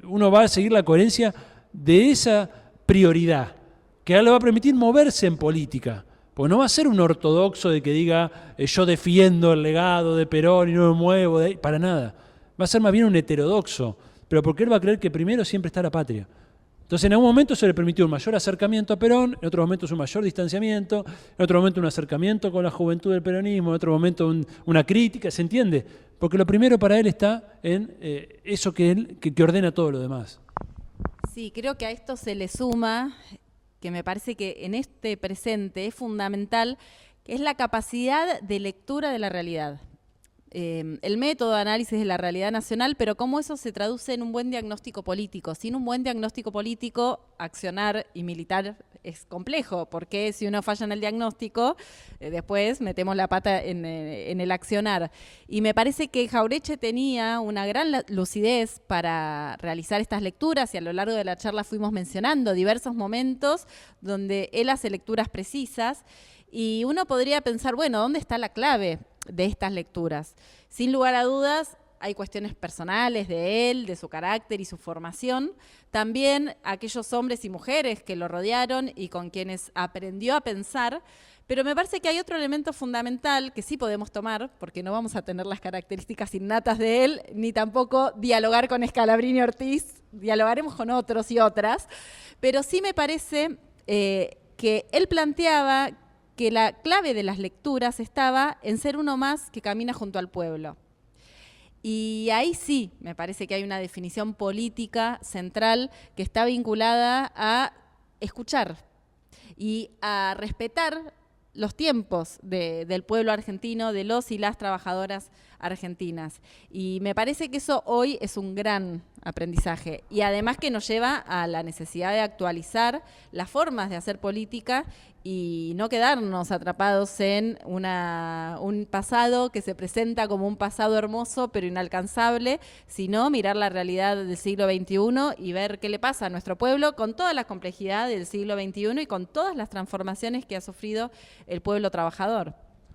Uno va a seguir la coherencia de esa prioridad, que ahora le va a permitir moverse en política. Porque no va a ser un ortodoxo de que diga yo defiendo el legado de Perón y no me muevo de ahí, para nada. Va a ser más bien un heterodoxo, pero porque él va a creer que primero siempre está la patria. Entonces en algún momento se le permitió un mayor acercamiento a Perón, en otro momento un mayor distanciamiento, en otro momento un acercamiento con la juventud del peronismo, en otro momento una crítica, ¿se entiende? Porque lo primero para él está en eso que ordena todo lo demás. Sí, creo que a esto se le suma, que me parece que en este presente es fundamental, que es la capacidad de lectura de la realidad. El método de análisis de la realidad nacional, pero cómo eso se traduce en un buen diagnóstico político. Sin un buen diagnóstico político, accionar y militar es complejo, porque si uno falla en el diagnóstico, después metemos la pata en el accionar. Y me parece que Jauretche tenía una gran lucidez para realizar estas lecturas, y a lo largo de la charla fuimos mencionando diversos momentos donde él hace lecturas precisas, y uno podría pensar, bueno, ¿dónde está la clave de estas lecturas? Sin lugar a dudas, hay cuestiones personales de él, de su carácter y su formación. También aquellos hombres y mujeres que lo rodearon y con quienes aprendió a pensar. Pero me parece que hay otro elemento fundamental que sí podemos tomar, porque no vamos a tener las características innatas de él, ni tampoco dialogar con Scalabrini Ortiz, dialogaremos con otros y otras. Pero sí me parece que él planteaba que la clave de las lecturas estaba en ser uno más que camina junto al pueblo. Y ahí sí, me parece que hay una definición política central que está vinculada a escuchar y a respetar los tiempos del pueblo argentino, de los y las trabajadoras argentinas. Y me parece que eso hoy es un gran aprendizaje. Y además que nos lleva a la necesidad de actualizar las formas de hacer política y no quedarnos atrapados en un pasado que se presenta como un pasado hermoso pero inalcanzable, sino mirar la realidad del siglo XXI y ver qué le pasa a nuestro pueblo con toda la complejidad del siglo XXI y con todas las transformaciones que ha sufrido el pueblo trabajador.